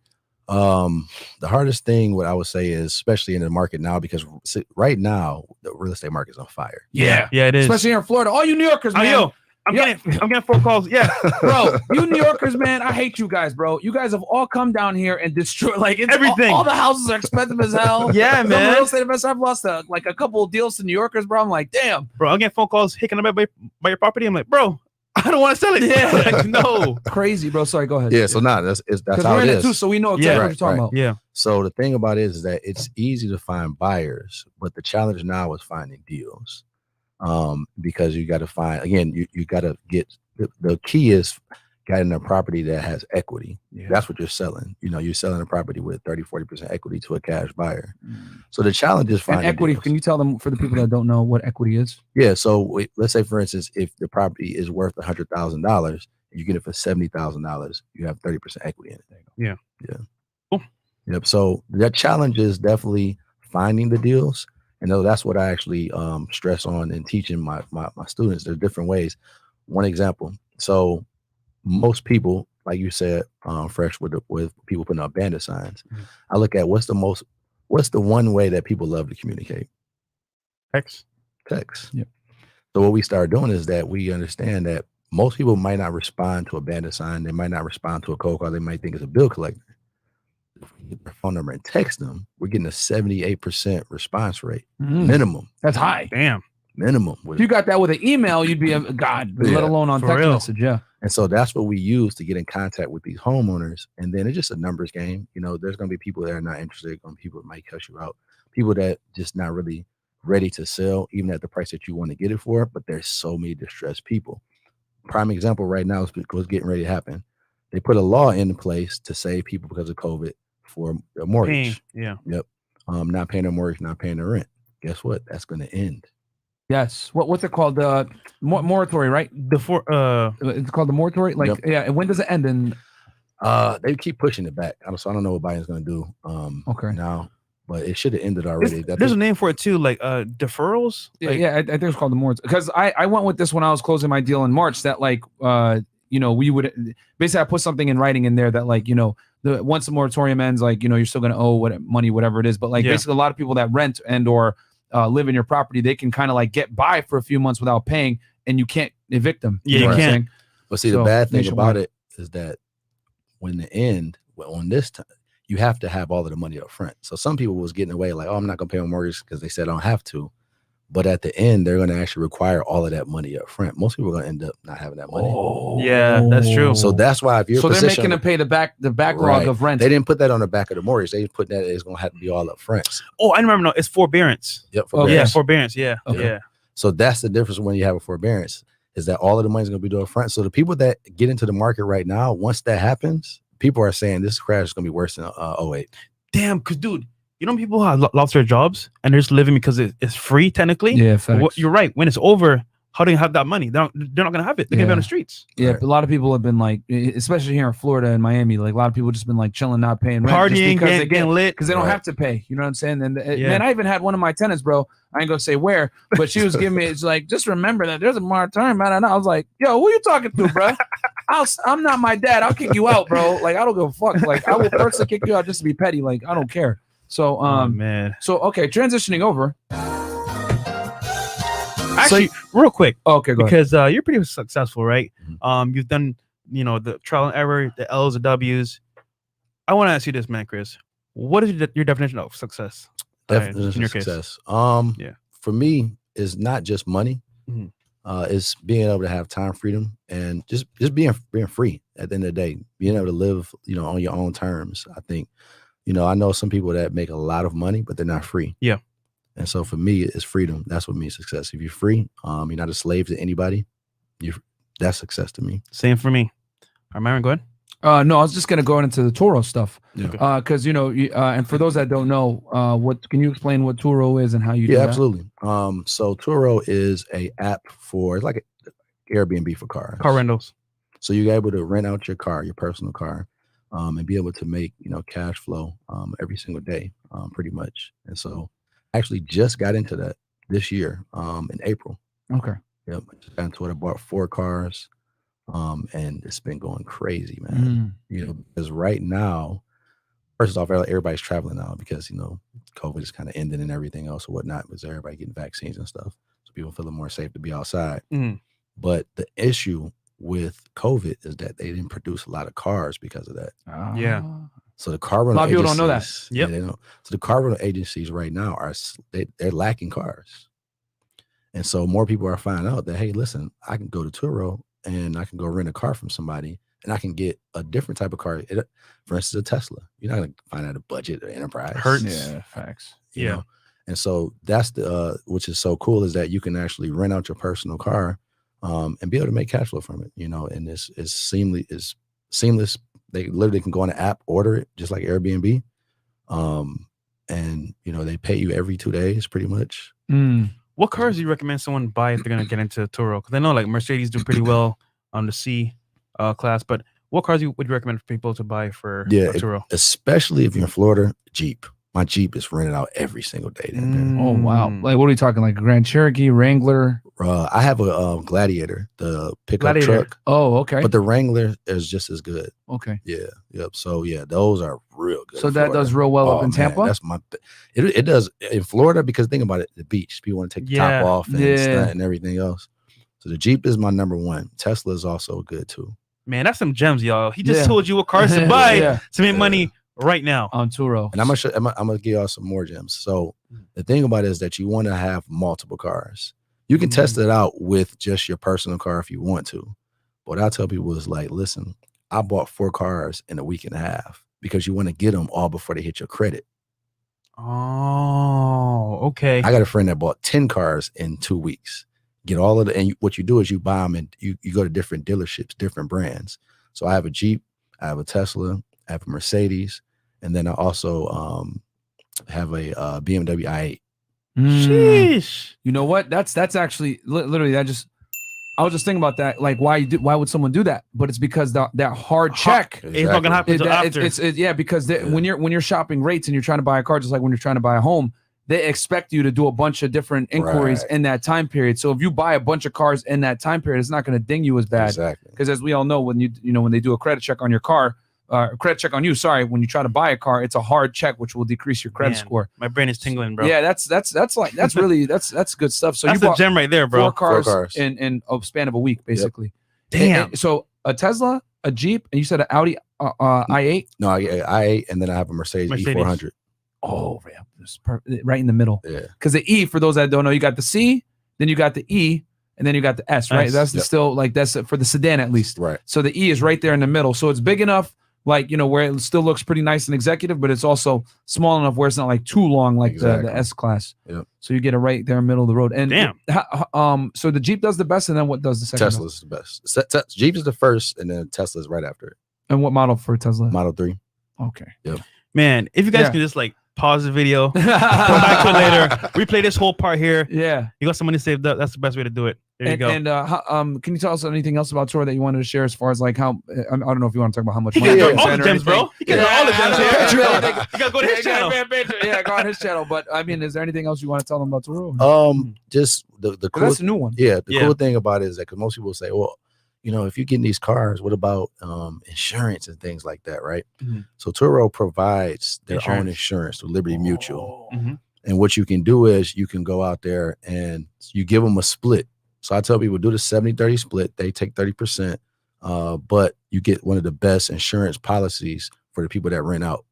The hardest thing, what I would say is, especially in the market now, because right now the real estate market is on fire. Yeah, it is. Especially here in Florida. All you New Yorkers, man. I'm getting phone calls. Yeah, bro, you New Yorkers, man, I hate you guys, bro. You guys have all come down here and destroyed it's everything. All the houses are expensive as hell. Yeah, Some man. real estate investors, I've lost a couple of deals to New Yorkers, bro. I'm like, damn, bro. I'm getting phone calls. Hey, can I buy your property? I'm like, bro, I don't want to sell it. Yeah, like, no, crazy, bro. Sorry, go ahead. Yeah, so that's how we're it in is. Too, so we know exactly what you're talking about. Yeah. So the thing about it is that it's easy to find buyers, but the challenge now is finding deals. because you got to find, again, you got to get, the key is getting a property that has equity. That's what you're selling. You're selling a property with 30-40% equity to a cash buyer. So the challenge is finding equity. deals. Can you tell them, for the people that don't know, what equity is? Yeah. So let's say, for instance, if the property is worth $100,000, you get it for $70,000, you have 30% equity in it. Yeah. Cool. Yep. So that challenge is definitely finding the deals. And that's what I actually stress on in teaching my students. There's different ways. One example. So most people, like you said, Fresh, with people putting up bandit signs, I look at what's the one way that people love to communicate? Text. Yep. So what we start doing is that we understand that most people might not respond to a bandit sign. They might not respond to a cold call. They might think it's a bill collector. If we get their phone number and text them, we're getting a 78% response rate minimum. That's high. Damn. Minimum. If you got that with an email, you'd be let alone on text message. Yeah. And so that's what we use to get in contact with these homeowners. And then it's just a numbers game. There's going to be people that are not interested. Going to be people that might cuss you out. People that just not really ready to sell, even at the price that you want to get it for. But there's so many distressed people. Prime example right now is what's getting ready to happen. They put a law in place to save people because of COVID for a mortgage. Yeah. Yep. Not paying their mortgage, not paying their rent. Guess what? That's going to end. Yes. What's it called? The moratorium, right? It's called the moratorium. Like, yeah. And when does it end? And they keep pushing it back. So I don't know what Biden's going to do. Now, but it should have ended already. There's a name for it too, like deferrals. I think it's called the moratorium. Because I went with this when I was closing my deal in March. That we would basically, I put something in writing in there that once the moratorium ends, you're still going to owe money, whatever it is. But basically, a lot of people that rent and or live in your property, they can kind of get by for a few months without paying, and you can't evict them. Yeah, you can't. But see, the bad thing about it is that when the end, on this time, you have to have all of the money up front. So some people was getting away I'm not going to pay my mortgage because they said I don't have to. But at the end, they're going to actually require all of that money up front. Most people are going to end up not having that money. Oh, yeah, that's true. So that's why if you're they're making them pay the backlog of rent. They didn't put that on the back of the mortgage. They put that it's going to have to be all up front. Oh, I remember. No, it's forbearance. Yep. Forbearance. Yeah. Okay. Yeah. So that's the difference when you have a forbearance, is that all of the money is going to be due up front. So the people that get into the market right now, once that happens, people are saying this crash is going to be worse than 08. Damn, because dude, people have lost their jobs and they're just living because it's free technically. Yeah, facts. You're right. When it's over, how do you have that money? They're not going to have it. They're going to be on the streets. Yeah, right. A lot of people have been especially here in Florida and Miami, a lot of people just been chilling, not paying rent, partying, getting lit because they don't have to pay. You know what I'm saying? And man, I even had one of my tenants, bro. I ain't gonna say where, but she was giving me, it's just remember that there's a moratorium, man. I was like, yo, who you talking to, bro? I'm not my dad. I'll kick you out, bro. I don't give a fuck. I will personally kick you out just to be petty. I don't care. So, man. So, okay, transitioning over. Actually, real quick. Okay, go ahead. Because you're pretty successful, right? You've done, the trial and error, the L's, the W's. I want to ask you this, man, Chris. What is your definition of success? Definition of success. For me, is not just money. It's being able to have time freedom and just being free at the end of the day, being able to live, on your own terms. I think, I know some people that make a lot of money, but they're not free. Yeah. And so for me, it's freedom. That's what means success. If you're free, you're not a slave to anybody. That's success to me. Same for me. All right, Myron, go ahead. No, I was just gonna go into the Turo stuff. Yeah. Because and for those that don't know, what can you explain what Turo is and how you do that? Absolutely. So Turo is a app it's like an Airbnb for cars. Car rentals. So you're able to rent out your car, your personal car, and be able to make cash flow every single day, pretty much. And so I actually just got into that this year, in April. Okay. Yep. I just got into it. I bought 4 cars. And it's been going crazy, man. Because right now, first off, everybody's traveling now because COVID is kind of ending and everything else or whatnot. Because everybody getting vaccines and stuff, so people feeling more safe to be outside. But the issue with COVID is that they didn't produce a lot of cars because of that. Yeah. So the car rental a lot of people don't know that. Yep. Yeah, so the car rental agencies right now they're lacking cars, and so more people are finding out that, hey, listen, I can go to Turo and I can go rent a car from somebody and I can get a different type of car. For instance, a Tesla. You're not going to find out a budget or enterprise. Hurts. Yeah, facts. You know? And so that's the which is so cool is that you can actually rent out your personal car and be able to make cash flow from it, and it's seamless. They literally can go on the app, order it just like Airbnb. And they pay you every 2 days pretty much. What cars do you recommend someone buy if they're going to get into Turo? Because I know like Mercedes do pretty well on the C class, but what cars would you recommend for people to buy for Turo? Especially if you're in Florida, Jeep. My Jeep is rented out every single day down there. Oh, wow. Like, what are we talking? Like a Grand Cherokee, Wrangler? I have a Gladiator, the pickup truck. Oh, okay. But the Wrangler is just as good. Okay. Yeah. Yep. So, those are real good. So that does real well up in Tampa? That's it does in Florida because think about it, the beach. People want to take the top off and stunt and everything else. So the Jeep is my number one. Tesla is also good too. Man, that's some gems, y'all. He just told you what cars to buy to make money right now on Turo. And I'm gonna give y'all some more gems. So the thing about it is that you want to have multiple cars. You can test it out with just your personal car if you want to. But what I tell people is like, listen, I bought 4 cars in a week and a half because you want to get them all before they hit your credit. Oh, okay. I got a friend that bought 10 cars in 2 weeks. Get all of the, and what you do is you buy them and you go to different dealerships, different brands. So I have a Jeep, I have a Tesla, I have a Mercedes, and then I also have a BMW i8. Sheesh. You know what? That's actually literally I was just thinking about that. Like, why would someone do that? But it's because that hard check. It's not gonna happen until after. Because when you're shopping rates and you're trying to buy a car, just like when you're trying to buy a home, they expect you to do a bunch of different inquiries in that time period. So if you buy a bunch of cars in that time period, it's not going to ding you as bad. Exactly. Because as we all know, when when they do a credit check on your car, credit check on you, when you try to buy a car, it's a hard check, which will decrease your credit score. My brain is tingling, bro. Yeah, that's really that's good stuff. So that's you a gem right there, bro. 4 cars in a span of a week, basically. Yep. Damn. And so a Tesla, a Jeep, and you said an Audi i8? No, i8, and then I have a Mercedes E400. Oh, yeah. Right in the middle. Yeah. Because the E, for those that don't know, you got the C, then you got the E, and then you got the S, right? That's still like that's for the sedan at least. Right. So the E is right there in the middle. So it's big enough, like, where it still looks pretty nice and executive, but it's also small enough where it's not like too long like the S class. Yep. So you get it right there in the middle of the road. And so the Jeep does the best, and then what does the second? Tesla's the best. Jeep is the first, and then Tesla's right after it. And what model for Tesla? Model 3. Okay. Yep. Man, if you guys can just like pause the video, come back to it later, replay this whole part here. Yeah. You got some money saved up. That's the best way to do it. There you go. And can you tell us anything else about Turo that you wanted to share as far as like how, I don't know if you want to talk about how much money. All the gems, bro. You can all the gems here. You got to go to his channel. Yeah, go on his channel. But I mean, is there anything else you want to tell them about Turo? Just the cool. That's a new one. Yeah. The cool thing about it is that because most people say, well, if you're getting these cars, what about insurance and things like that, right? Mm-hmm. So Turo provides their own insurance through Liberty Mutual. Mm-hmm. And what you can do is you can go out there and you give them a split. So I tell people do the 70-30 split. They take 30%, but you get one of the best insurance policies for the people that rent out.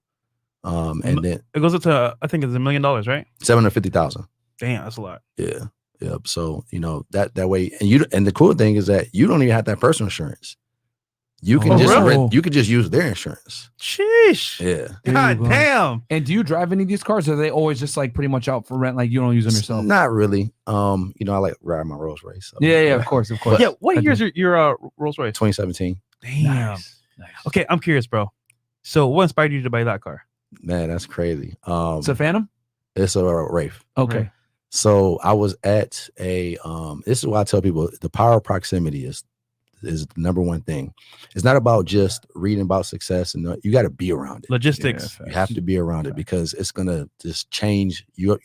And then it goes up to, I think it's $1 million, right? $750,000. Damn, that's a lot. Yeah. Yep. So that way, and the cool thing is that you don't even have that personal insurance. You can rent. You can just use their insurance. Sheesh. Yeah. God damn. And do you drive any of these cars? Or are they always just like pretty much out for rent? Like you don't use them yourself? Not really. I like riding my Rolls Royce. So. Yeah. Of course. Yeah. What year's your Rolls Royce? 2017. Damn. Nice. Okay, I'm curious, bro. So what inspired you to buy that car? Man, that's crazy. It's a Phantom. It's a Wraith. Okay. Right. So I was at a this is why I tell people the power of proximity is the number one thing. It's not about just reading about success, and you got to be around it. Logistics. You have to be around it because it's gonna just change your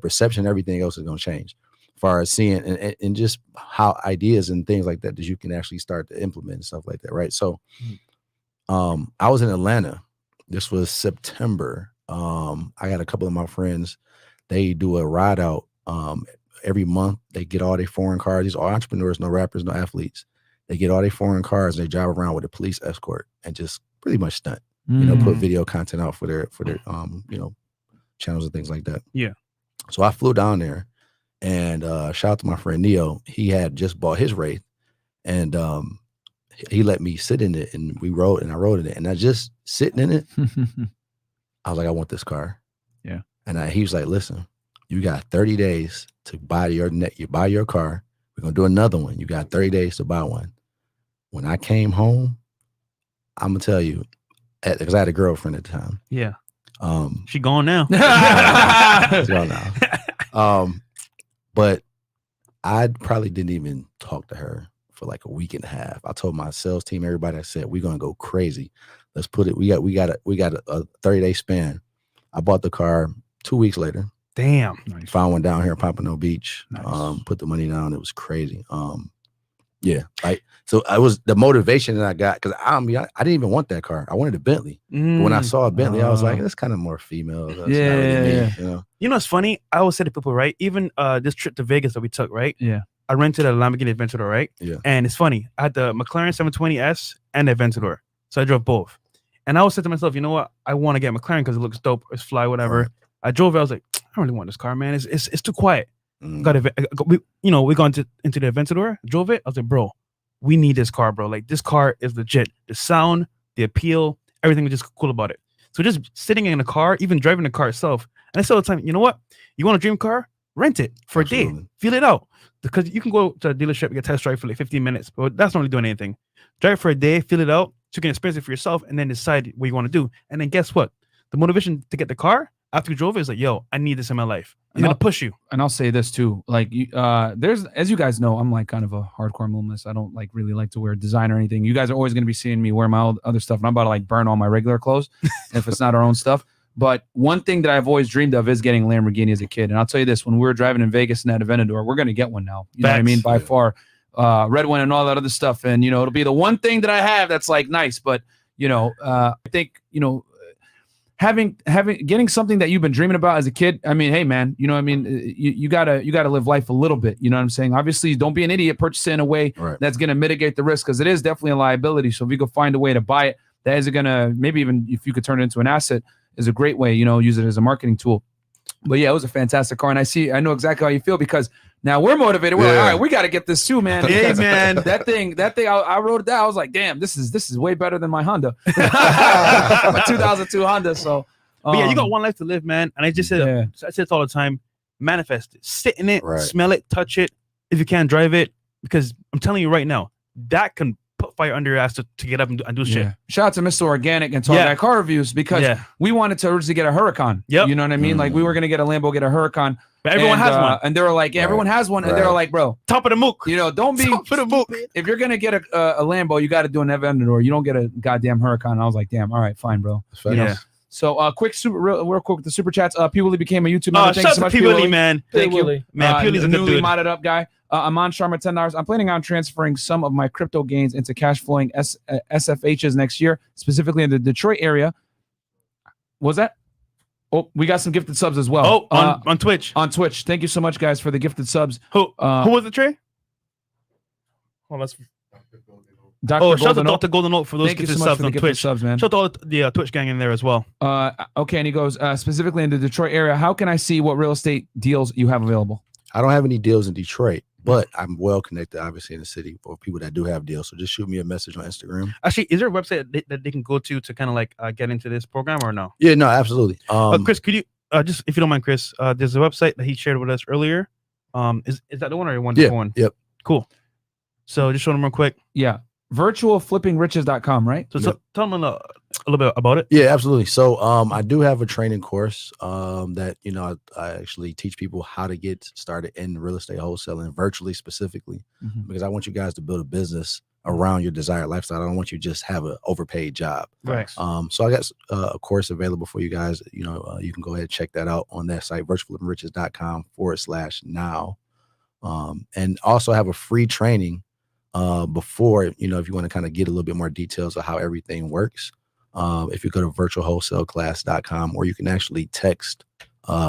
perception. Everything else is gonna change, as far as seeing and just how ideas and things like that you can actually start to implement and stuff like that, right? So, I was in Atlanta. This was September. I got a couple of my friends. They do a ride out every month. They get all their foreign cars. These are entrepreneurs, no rappers, no athletes. They get all their foreign cars and they drive around with a police escort and just pretty much stunt. Put video content out for their channels and things like that. Yeah. So I flew down there and shout out to my friend Neo. He had just bought his Wraith and he let me sit in it and I rode in it. And I just sitting in it, I was like, I want this car. Yeah. And he was like, listen, You got 30 days to buy your car. We're going to do another one. You got 30 days to buy one. When I came home, I'm going to tell you, because I had a girlfriend at the time. Yeah. She gone now. She's gone now. But I probably didn't even talk to her for like a week and a half. I told my sales team, everybody, I said, we're going to go crazy. Let's put it, we got a 30-day span. I bought the car 2 weeks later. Damn. Nice. Found one down here in Pompano Beach. Nice. Put the money down. It was crazy. Yeah. So I was the motivation that I got, because I didn't even want that car. I wanted a Bentley. But when I saw a Bentley, I was like, that's kind of more female. That's not really me, you know? You know what's funny? I always say to people, right? Even this trip to Vegas that we took, right? Yeah. I rented a Lamborghini Aventador, right? Yeah. And it's funny. I had the McLaren 720S and the Aventador. So I drove both. And I always said to myself, you know what? I want to get McLaren because it looks dope. It's fly, whatever. Right. I drove it. I was like, I don't really want this car, man. It's too quiet. Mm. We gone into the Aventador, drove it. I was like, bro, we need this car, bro. Like, this car is legit. The sound, the appeal, everything was just cool about it. So just sitting in a car, even driving the car itself. And I said all the time, you know what? You want a dream car? Rent it for a day. Feel it out. Because you can go to a dealership and get a test drive for like 15 minutes, but that's not really doing anything. Drive it for a day, feel it out, so you can experience it for yourself, and then decide what you want to do. And then guess what? The motivation to get the car after you drove it is like, yo, I need this in my life. I'm going to push you. And I'll say this too. Like, there's, as you guys know, I'm like kind of a hardcore minimalist. I don't like really like to wear design or anything. You guys are always going to be seeing me wear my other stuff, and I'm about to like burn all my regular clothes if it's not our own stuff. But one thing that I've always dreamed of is getting a Lamborghini as a kid. And I'll tell you this, when we were driving in Vegas in that Aventador, we're going to get one now. You know what I mean? By far, red one and all that other stuff. And, you know, it'll be the one thing that I have that's like nice. But, you know, I think, you know, getting something that you've been dreaming about as a kid. I mean, hey man, you know what I mean? You gotta live life a little bit. You know what I'm saying? Obviously, don't be an idiot. Purchase it in a way that's going to mitigate the risk, because it is definitely a liability. So if you could find a way to buy it, that is going to, maybe even if you could turn it into an asset, is a great way, you know, use it as a marketing tool. But yeah, it was a fantastic car. And I know exactly how you feel, because now we're motivated. We're like, all right, we got to get this too, man. Hey, man. That thing, I wrote it down. I was like, damn, this is way better than my Honda. My 2002 Honda. So, but yeah, you got one life to live, man. And I just said, I say it all the time, manifest it, sit in it, smell it, touch it. If you can't drive it, because I'm telling you right now, that can put fire under your ass to get up and do shit. Shout out to Mr. Organic and Talk About Car Reviews, because we wanted to originally get a Huracan. Yep. You know what I mean? Like, we were going to get a Lambo, get a Huracan. But everyone has one. And they were like, everyone has one. And they were like, bro, top of the mook. You know, don't be top of the mook. If you're going to get a Lambo, you got to do an Aventador. You don't get a goddamn Huracan. I was like, damn, all right, fine, bro. You know? So real quick with the super chats. P-Willie became a YouTube member. Thanks so much, P-Willie, man. Thank you. Man, P-Willie's a good newly dude. modded up guy. Aman Sharma, $10. I'm planning on transferring some of my crypto gains into cash flowing SFHs next year, specifically in the Detroit area. Was that? Oh, we got some gifted subs as well. Oh, on Twitch. On Twitch. Thank you so much, guys, for the gifted subs. Who was it, Trey? Oh, let's. Dr. Shout out to Dr. Golden Oak for those gifted subs on Twitch. Subs, man. Shout out to the Twitch gang in there as well. Okay, and he goes, specifically in the Detroit area, how can I see what real estate deals you have available? I don't have any deals in Detroit, but I'm well connected, obviously, in the city for people that do have deals. So just shoot me a message on Instagram. Actually, is there a website that they can go to kind of like get into this program, or no? Yeah, no, absolutely. Chris, could you just, if you don't mind, Chris, there's a website that he shared with us earlier. Is that the one or one different one? Yep. Cool. So just show them real quick. Yeah. virtualflippingriches.com, right? So tell them a little bit about it. Yeah, absolutely. So I do have a training course that, you know, I actually teach people how to get started in real estate wholesaling virtually, specifically, because I want you guys to build a business around your desired lifestyle. I don't want you to just have an overpaid job. Right. So I got a course available for you guys. You know, you can go ahead and check that out on that site, virtualflippingriches.com/now. And also have a free training before, you know, if you want to kind of get a little bit more details of how everything works, if you go to virtualwholesaleclass.com, or you can actually text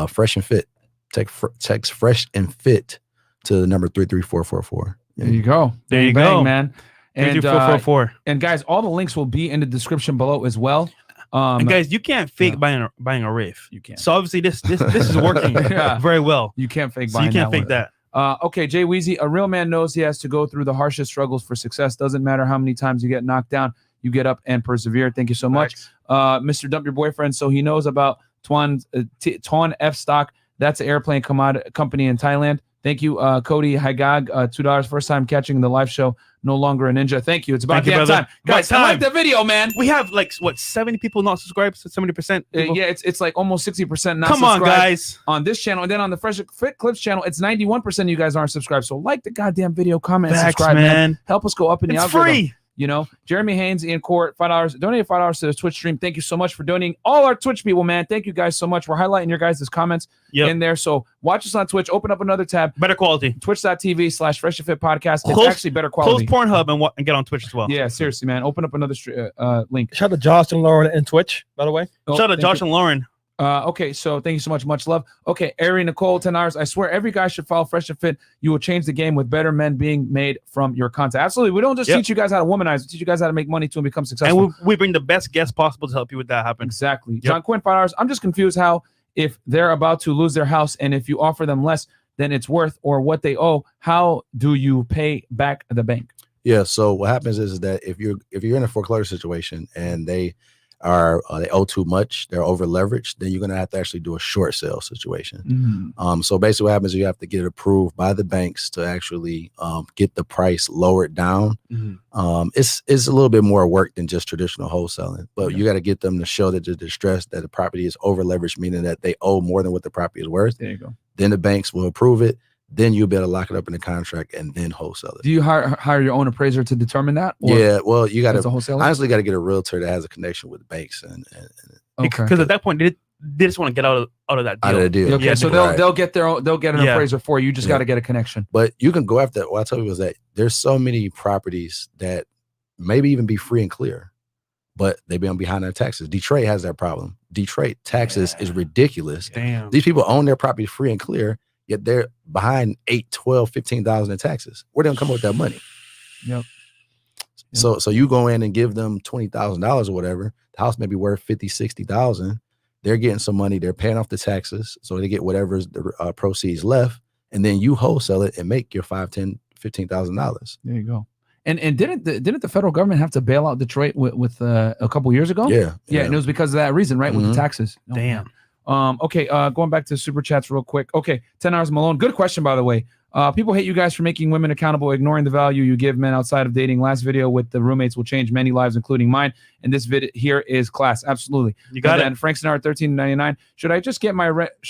Fresh and Fit, text Fresh and Fit to the number 33444. There you go. There you Bang, go, man. And 33444. And guys, all the links will be in the description below as well. And guys, you can't fake buying a Wraith. You can't. So obviously this is working very well. You can't fake So buying you can't fake that. Okay, Jay Weezy, a real man knows he has to go through the harshest struggles for success. Doesn't matter how many times you get knocked down, you get up and persevere. Thank you so much. Mr. Dump Your Boyfriend, so he knows about Twan F stock. That's an airplane company in Thailand. Thank you, Cody Hagag, $2. First time catching the live show. No longer a ninja. Thank you. It's about damn time. Guys, I like the video, man. We have like, what, 70 people not subscribed? 70%? Yeah, it's like almost 60% not Come on, guys. On this channel. And then on the Fresh Fit Clips channel, it's 91% of you guys aren't subscribed. So like the goddamn video, comment, and subscribe, man. Help us go up in the algorithm. It's free. You know, Jeremy Haynes, Ian Court, $5. Donated $5 to the Twitch stream. Thank you so much for donating. All our Twitch people, man. Thank you guys so much. We're highlighting your guys' comments in there. So watch us on Twitch. Open up another tab. Better quality. Twitch.tv/FreshandFit It's actually better quality. Close Pornhub and get on Twitch as well. Yeah, seriously, man. Open up another link. Shout out to Josh and Lauren and Twitch, by the way. Shout out to Josh and Lauren. Okay, so thank you so much. Much love. Okay, Ari Nicole, $10. I swear every guy should follow Fresh and Fit. You will change the game with better men being made from your content. Absolutely. We don't just teach you guys how to womanize. We teach you guys how to make money too and become successful. And we bring the best guests possible to help you with that happen. Exactly. John Quinn, $5. I'm just confused how if they're about to lose their house and if you offer them less than it's worth or what they owe, how do you pay back the bank? Yeah. So what happens is that if you're in a foreclosure situation and they owe too much, they're over leveraged, then you're going to have to actually do a short sale situation. So basically what happens is you have to get it approved by the banks to actually get the price lowered down. It's a little bit more work than just traditional wholesaling, but you got to get them to show that they're distressed, that the property is over leveraged, meaning that they owe more than what the property is worth. There you go. Then the banks will approve it. Then you'll be able to lock it up in the contract and then wholesale it. Do you hire your own appraiser to determine that? Yeah, well, you got to honestly get a realtor that has a connection with the banks and because at that point they just want to get out of that deal. Out of the deal. Okay, so they'll get an appraiser for you. You just got to get a connection. But you can go after that. What I tell you is that there's so many properties that maybe even be free and clear, but they've been behind their taxes. Detroit has that problem. Detroit taxes is ridiculous. Damn. These people own their property free and clear, yet they're behind $8,000, $12,000, $15,000 in taxes. Where they gonna come up with that money? Yep. So you go in and give them $20,000 or whatever. The house may be worth $50,000, $60,000. They're getting some money. They're paying off the taxes, so they get whatever's the proceeds left, and then you wholesale it and make your $5,000, $10,000, $15,000. There you go. And didn't the federal government have to bail out Detroit with a couple years ago? Yeah. And it was because of that reason, right? With the taxes. Damn. Okay, going back to super chats real quick. Okay, $10 Malone. Good question, by the way. People hate you guys for making women accountable, ignoring the value you give men outside of dating. Last video with the roommates will change many lives, including mine. And this video here is class. Absolutely. You got it. And Frank Sinara, $13.99. Should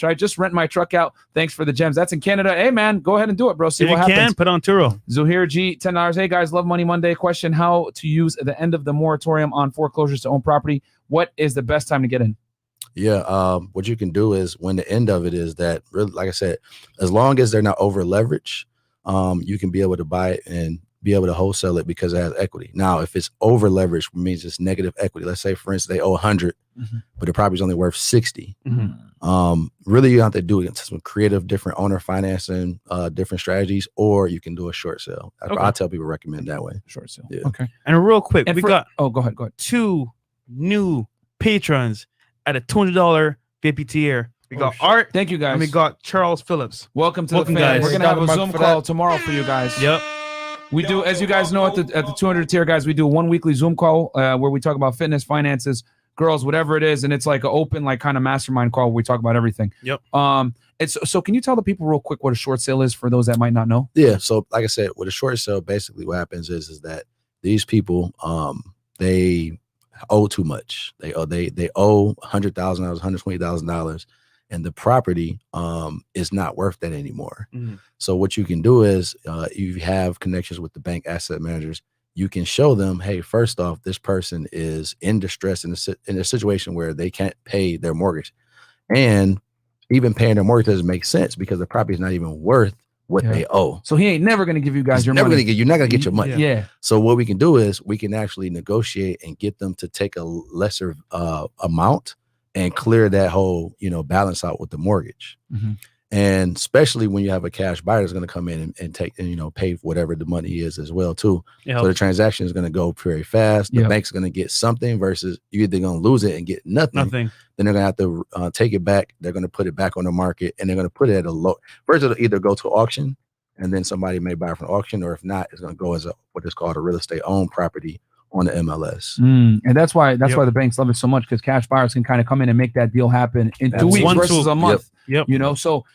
I just rent my truck out? Thanks for the gems. That's in Canada. Hey man, go ahead and do it, bro. See what happens. You can put on Turo. Zuhair G, $10. Hey guys, love Money Monday. Question: how to use the end of the moratorium on foreclosures to own property? What is the best time to get in? Yeah, what you can do is when the end of it is that, really, like I said, as long as they're not over leveraged, you can be able to buy it and be able to wholesale it because it has equity. Now, if it's over leveraged, it means it's negative equity. Let's say, for instance, they owe 100, but the property's only worth 60. Really, you have to do some creative, different owner financing, different strategies, or you can do a short sale. I tell people recommend that way. Short sale. Yeah. Okay. And real quick, and go ahead. Go ahead. 2 new patrons at a $200 VIP tier. We got Art. Thank you guys. And we got Charles Phillips. Welcome to the fam. Guys. We're gonna have a Zoom call tomorrow for you guys. Yep. We do, as you guys know, at the 200 tier, guys, we do 1 weekly Zoom call where we talk about fitness, finances, girls, whatever it is, and it's like an open, like kind of mastermind call where we talk about everything. Yep. So can you tell the people real quick what a short sale is for those that might not know? Yeah. So like I said, with a short sale, basically what happens is that these people, they owe too much. They owe $100,000, $120,000, and the property is not worth that anymore. So what you can do is you have connections with the bank asset managers. You can show them, hey, first off, this person is in distress in a situation where they can't pay their mortgage, and even paying their mortgage doesn't make sense because the property is not even worth what they owe. So he ain't never going to give you guys your money. You're not going to get your money. Yeah. So what we can do is we can actually negotiate and get them to take a lesser amount and clear that whole, balance out with the mortgage. And especially when you have a cash buyer that's going to come in and take, and, pay whatever the money is as well too. So the transaction is going to go very fast. The bank's going to get something versus you're either going to lose it and get nothing. Then they're going to have to take it back. They're going to put it back on the market and they're going to put it at a low. First, it'll either go to auction and then somebody may buy it from auction, or if not, it's going to go as what is called a real estate owned property on the MLS. And that's why the banks love it so much, because cash buyers can kind of come in and make that deal happen in 2 weeks versus a month. Yep. You know, so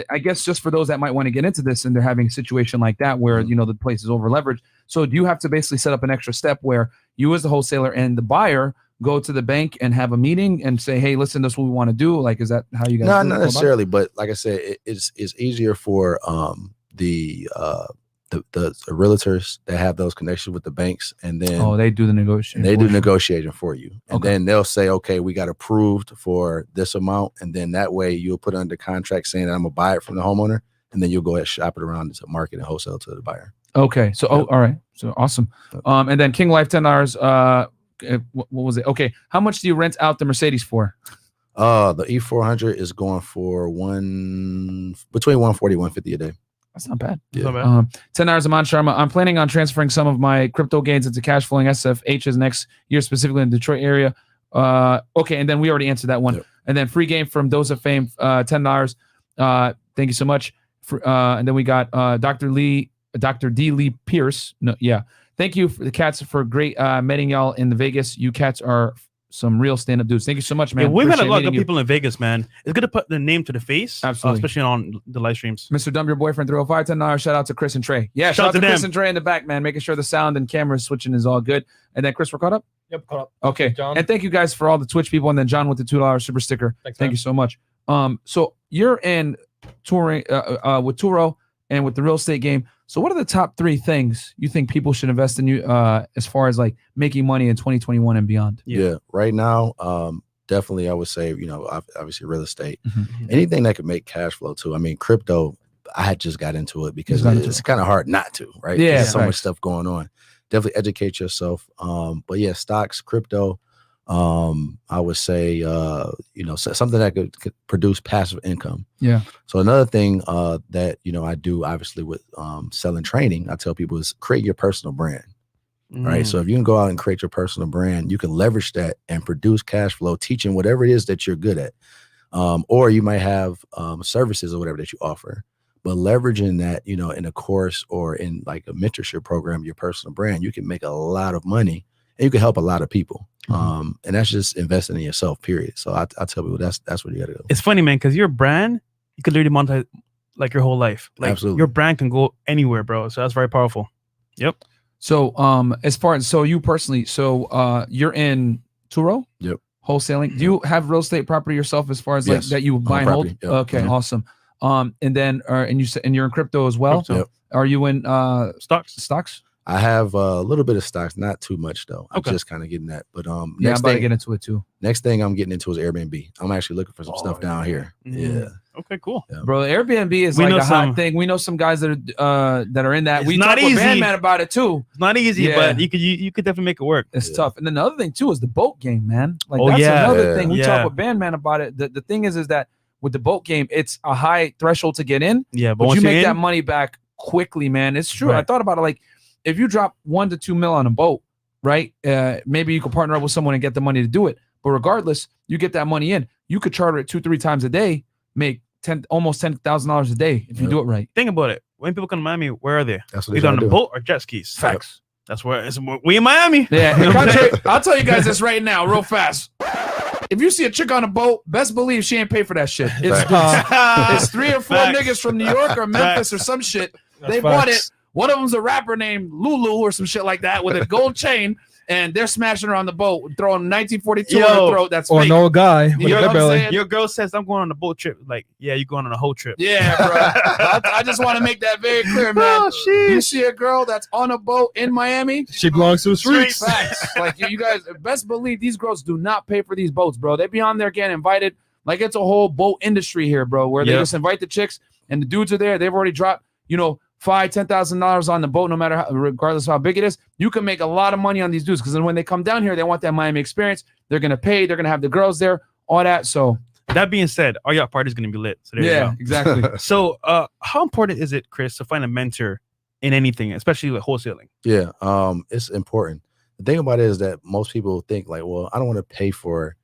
I guess just for those that might want to get into this and they're having a situation like that where, you know, the place is over leveraged. So do you have to basically set up an extra step where you as the wholesaler and the buyer go to the bank and have a meeting and say, hey, listen, this is what we want to do? Like, is that how you guys do No, it? not necessarily. But like I said, it's easier for the realtors that have those connections with the banks, and then they do the negotiation. They do negotiation for you, and Okay. then they'll say, okay, we got approved for this amount, and then that way you'll put under contract saying that I'm gonna buy it from the homeowner, and then you'll go ahead and shop it around to market and wholesale to the buyer. Okay. So, all right. So awesome. And then King Life, $10. What was it? Okay. How much do you rent out the Mercedes for? The E400 is going for between 140 and 150 a day. That's not bad. That's not bad. $10 a month, Sharma. I'm planning on transferring some of my crypto gains into cash flowing SFHs next year, specifically in the Detroit area. Okay. And then we already answered that one. Yep. And then free game from Dose of Fame, $10. Thank you so much. And then we got Dr. D. Lee Pierce. No, yeah. Thank you for the cats for great meeting y'all in the Vegas. You cats are some real stand-up dudes. Thank you so much, man. Yeah, we've had a Appreciate lot of meeting you. people in Vegas, man. It's good to put the name to the face, Absolutely. especially on the live streams. Mr. Dumb, your boyfriend, 305, $10. Shout out to Chris and Trey. Yeah, shout out to Chris and Trey in the back, man. Making sure the sound and camera switching is all good. And then Chris, we're caught up? Yep, caught up. Okay. John. And thank you guys for all the Twitch people. And then John with the $2 super sticker. Thanks, Thank man. you so much. So you're in touring with Turo and with the real estate game. So what are the top 3 things you think people should invest in you as far as like making money in 2021 and beyond? Yeah. Right now, definitely I would say, you know, obviously real estate, Mm-hmm. anything that could make cash flow too. I mean, crypto, I had just got into it because it's kind of hard not to, right? Yeah, There's so much facts. stuff going on. Definitely educate yourself. But yeah, stocks, crypto, I would say, you know, something that could produce passive income. Yeah. So another thing that, you know, I do obviously with selling training, I tell people is create your personal brand. Right. So if you can go out and create your personal brand, you can leverage that and produce cash flow, teaching whatever it is that you're good at. Or you might have services or whatever that you offer, but leveraging that, you know, in a course or in like a mentorship program, your personal brand, you can make a lot of money and you can help a lot of people. And that's just investing in yourself, period. So I tell people that's where you got to go. It's funny, man, because your brand, you could literally monetize like your whole life. Like Absolutely. your brand can go anywhere, bro. So that's very powerful. Yep. So as far as you personally, you're in Turo? Yep. Wholesaling. Do you have real estate property yourself as far as like Yes. that you buy and hold? Property, yep. Okay, Mhm. awesome. And then and you're in crypto as well? Yep. Are you in Stocks. I have a little bit of stocks, not too much though. I'm Okay. just kind of getting that. But Yeah, I'm next about to thing, get into it too. next thing I'm getting into is Airbnb. I'm actually looking for some stuff down here. Mm. Yeah. Okay, cool. Bro, Airbnb is We like know a hot some- thing. We know some guys that are in that. It's We not talk with easy. Bandman about it too. It's not easy, Yeah. but you could definitely make it work. It's Yeah. tough. And then the other thing too is the boat game, man. Like Oh, that's yeah. another Yeah. thing. We Yeah. talk with Bandman about it. The thing is that with the boat game, it's a high threshold to get in, Yeah, but once you you're make in, that money back quickly, man. It's true. I Right. thought about it. Like if you drop $1 to $2 mil on a boat, right? Maybe you could partner up with someone and get the money to do it. But regardless, you get that money in. You could charter it 2-3 times a day, make almost $10,000 a day if you Yep. do it right. think about it. When people come to Miami, where are they? That's what they Either on gotta the do. boat or jet skis. Facts. That's where we in Miami. Yeah. You know what I'm saying? I'll tell you guys this right now, real fast. If you see a chick on a boat, best believe she ain't pay for that shit. It's, it's 3 or 4 Facts. niggas from New York or Memphis Facts. or some shit. They bought it. One of them's a rapper named Lulu or some shit like that with a gold chain, and they're smashing her on the boat, throwing 1942 on her Yo. throat. That's Or fake. no guy with You know a what I'm belly. saying? Your girl says I'm going on a boat trip. Like, yeah, you going on a whole trip. Yeah, bro. I just want to make that very clear, man. Oh, shit. You see a girl that's on a boat in Miami, She belongs to the streets. facts. Like you guys best believe these girls do not pay for these boats, bro. They be on there getting invited. Like it's a whole boat industry here, bro, where they Yep. just invite the chicks and the dudes are there. They've already dropped, $5,000-$10,000 on the boat, no matter regardless of how big it is. You can make a lot of money on these dudes because then when they come down here, they want that Miami experience. They're gonna pay. They're gonna have the girls there, all that. So That being said, our yacht party is going to be lit. So there you yeah, go. exactly. So, how important is it, Chris, to find a mentor in anything, especially with wholesaling? Yeah, it's important. The thing about it is that most people think like, well, I don't want to pay for,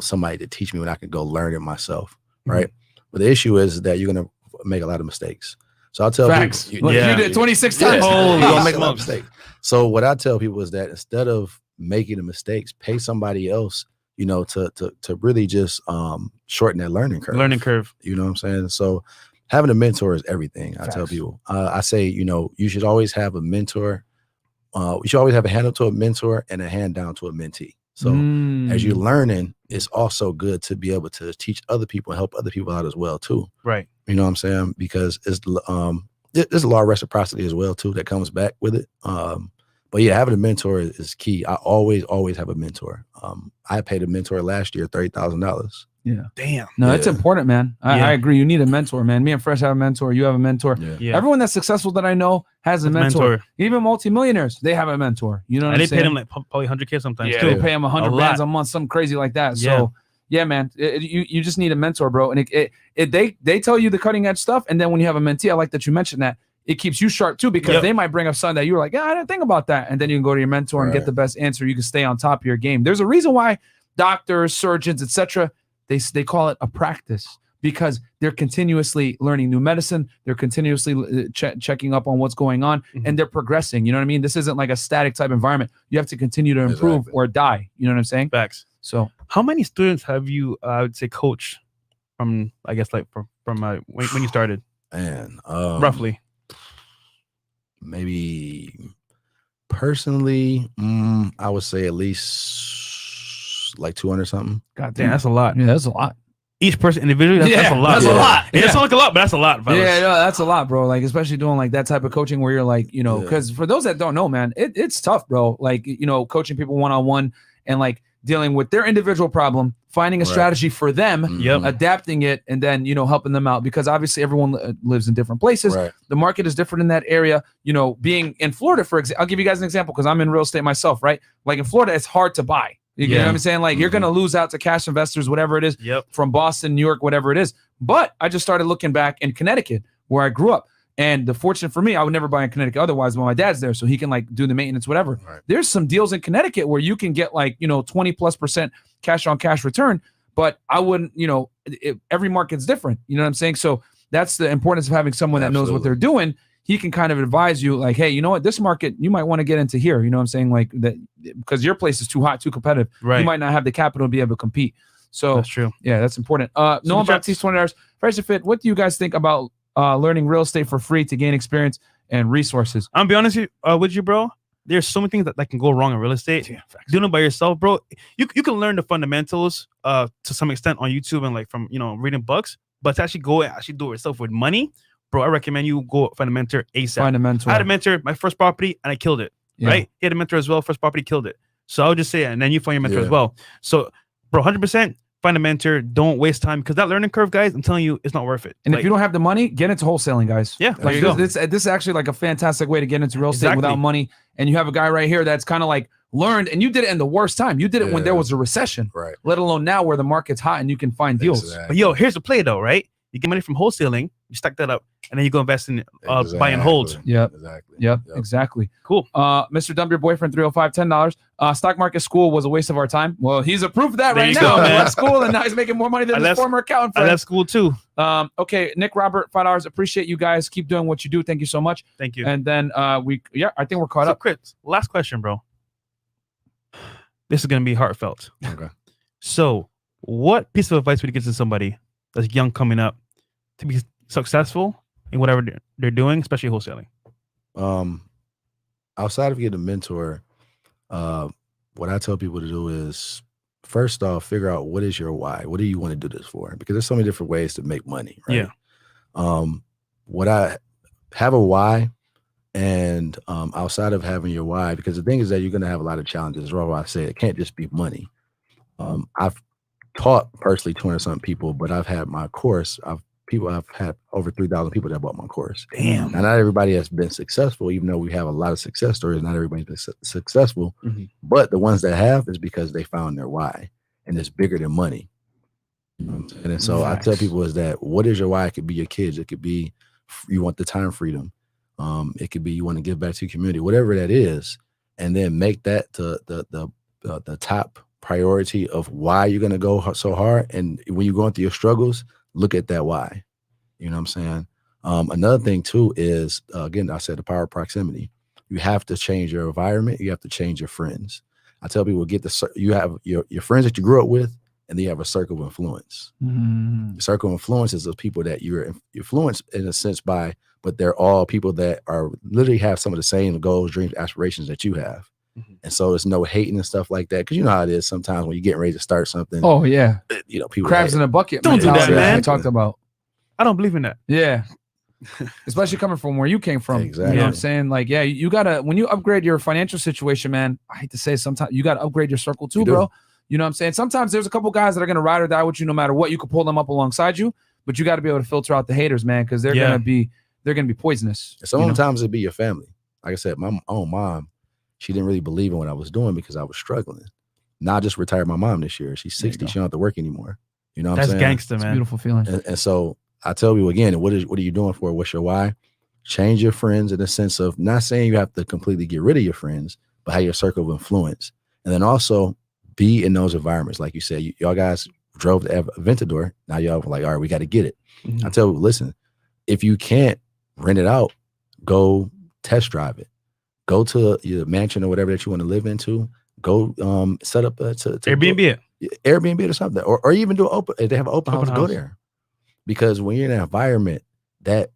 somebody to teach me when I can go learn it myself, right? But the issue is that you're gonna make a lot of mistakes. So I'll tell Facts. people, Look, Yeah. you did 26 yeah, times. Holy you're gonna make a lot of smokes. mistakes. So what I tell people is that instead of making the mistakes, pay somebody else, to really just shorten that learning curve. You know what I'm saying? So having a mentor is everything. I tell people. I say, you should always have a mentor. You should always have a hand up to a mentor and a hand down to a mentee. So as you're learning, it's also good to be able to teach other people and help other people out as well too. Right. You know what I'm saying? Because it's there's a lot of reciprocity as well too that comes back with it. But yeah, having a mentor is key. I always have a mentor. I paid a mentor last year $30,000. Yeah. Damn. No, it's important, man. I agree. You need a mentor, man. Me and Fresh have a mentor. You have a mentor. Yeah. Everyone that's successful that I know has a mentor. Even multimillionaires, they have a mentor. You know what I'm saying? They pay them like probably $100K sometimes. Yeah, too. they pay them $100 a month, something crazy like that. Yeah. So yeah, man, you just need a mentor, bro. And they tell you the cutting edge stuff, and then when you have a mentee, I like that you mentioned that. It keeps you sharp too, because they might bring up something that you were like, yeah, I didn't think about that. And then you can go to your mentor and get the best answer. You can stay on top of your game. There's a reason why doctors, surgeons, etc., they call it a practice, because they're continuously learning new medicine. They're continuously checking up on what's going on, and they're progressing. You know what I mean? This isn't like a static type environment. You have to continue to improve or die. You know what I'm saying? Facts. So how many students have you, I would say, coached from, I guess, like from when you started? Man, roughly. Maybe personally, I would say at least like 200 something. God damn, that's a lot. Yeah, that's a lot. Each person individually, that's a lot. That's a lot. It doesn't sound like a lot, but that's a lot. Yeah, no, that's a lot, bro. Like, especially doing like that type of coaching where you're like, because for those that don't know, man, it's tough, bro. Like, coaching people one-on-one and like dealing with their individual problem, finding a strategy for them, adapting it, and then, helping them out, because obviously everyone lives in different places. Right. The market is different in that area. Being in Florida, for example, I'll give you guys an example, because I'm in real estate myself, right? Like in Florida, it's hard to buy. You know what I'm saying? Like you're going to lose out to cash investors, whatever it is, from Boston, New York, whatever it is. But I just started looking back in Connecticut, where I grew up. And the fortunate for me, I would never buy in Connecticut otherwise, when my dad's there, so he can like do the maintenance, whatever. Right. There's some deals in Connecticut where you can get like, 20+% cash on cash return, but I wouldn't, every market's different. You know what I'm saying? So that's the importance of having someone that knows what they're doing. He can kind of advise you like, hey, you know what, this market, you might want to get into here. You know what I'm saying? Like that, because your place is too hot, too competitive. Right. You might not have the capital to be able to compete. So that's true. Yeah, that's important. Noah Baptiste, $20. FreshandFit, what do you guys think about learning real estate for free to gain experience and resources? I'll be honest with you, bro. There's so many things that can go wrong in real estate. Yeah, doing it by yourself, bro. You can learn the fundamentals to some extent on YouTube and like from reading books, but to actually do it yourself with money, bro, I recommend you go find a mentor ASAP. Find a mentor. I had a mentor, my first property, and I killed it. Yeah. Right? He had a mentor as well, first property, killed it. So I would just say, and then you find your mentor as well. So, bro, 100%. Find a mentor. Don't waste time, because that learning curve, guys, I'm telling you, it's not worth it. And if you don't have the money, get into wholesaling, guys. Yeah, like this is actually like a fantastic way to get into real estate without money. And you have a guy right here that's kind of like learned, and you did it in the worst time. You did it when there was a recession, right? Let alone now where the market's hot and you can find deals. But here's the play though, right? You get money from wholesaling, you stack that up, and then you go invest in buy and hold. Yep. Exactly. Cool. Mr. Dump Your Boyfriend, $305, $10. Stock market school was a waste of our time. Well, he's a proof of that right now. He left school and now he's making more money than his former accountant. I left school too. Okay, Nick Robert, $5. Appreciate you guys. Keep doing what you do. Thank you so much. Thank you. And then I think we're caught up. Chris, last question, bro. This is gonna be heartfelt. Okay. So, what piece of advice would you give to somebody that's young coming up to be successful in whatever they're doing, especially wholesaling? Outside of getting a mentor, what I tell people to do is, first off, figure out what is your why. What do you want to do this for? Because there's so many different ways to make money, right? Yeah. What I have a why, and outside of having your why, because the thing is that you're going to have a lot of challenges. That's why I say it can't just be money. I've taught personally 200-something people, but I've had my course. I've had over 3,000 people that bought my course. Damn. Now, not everybody has been successful, even though we have a lot of success stories. Not everybody's been successful, but the ones that have is because they found their why, and it's bigger than money. And so I tell people is that, what is your why? It could be your kids. It could be you want the time freedom. It could be you want to give back to your community, whatever that is, and then make that the top priority of why you're going to go so hard. And when you're going through your struggles, look at that why. You know what I'm saying? Another thing too is, again, I said the power of proximity. you have to change your environment. You have to change your friends. I tell people, you have your friends that you grew up with, and then you have a circle of influence. The circle of influence is those people that you're influenced in a sense by, but they're all people that are literally have some of the same goals, dreams, aspirations that you have. And so there's no hating and stuff like that. Because you know how it is sometimes when you're getting ready to start something. Oh, yeah. You know, people crabs in a bucket. Don't do that, man. I talked about. I don't believe in that. Yeah. Especially coming from where you came from. Exactly. You know what I'm saying? Like, yeah, you gotta, when you upgrade your financial situation, man, I hate to say it, sometimes you gotta upgrade your circle too, bro. You know what I'm saying? Sometimes there's a couple guys that are gonna ride or die with you no matter what. You could pull them up alongside you, but you got to be able to filter out the haters, man, because they're gonna be poisonous. Sometimes it'd be your family. Like I said, my own mom, she didn't really believe in what I was doing because I was struggling. Now I just retired my mom this year. She's 60. She don't have to work anymore. You know what I'm saying? That's gangster, It's a man. beautiful feeling. And so I tell you again, what are you doing for it? What's your why? Change your friends in the sense of not saying you have to completely get rid of your friends, but have your circle of influence. And then also be in those environments. Like you said, y'all guys drove the Aventador. Now y'all were like, all right, we got to get it. I tell you, listen, if you can't rent it out, go test drive it. Go to your mansion or whatever that you want to live into. Go set up to Airbnb it or something, or even do open. If they have an open house, go there. Because when you're in an environment, that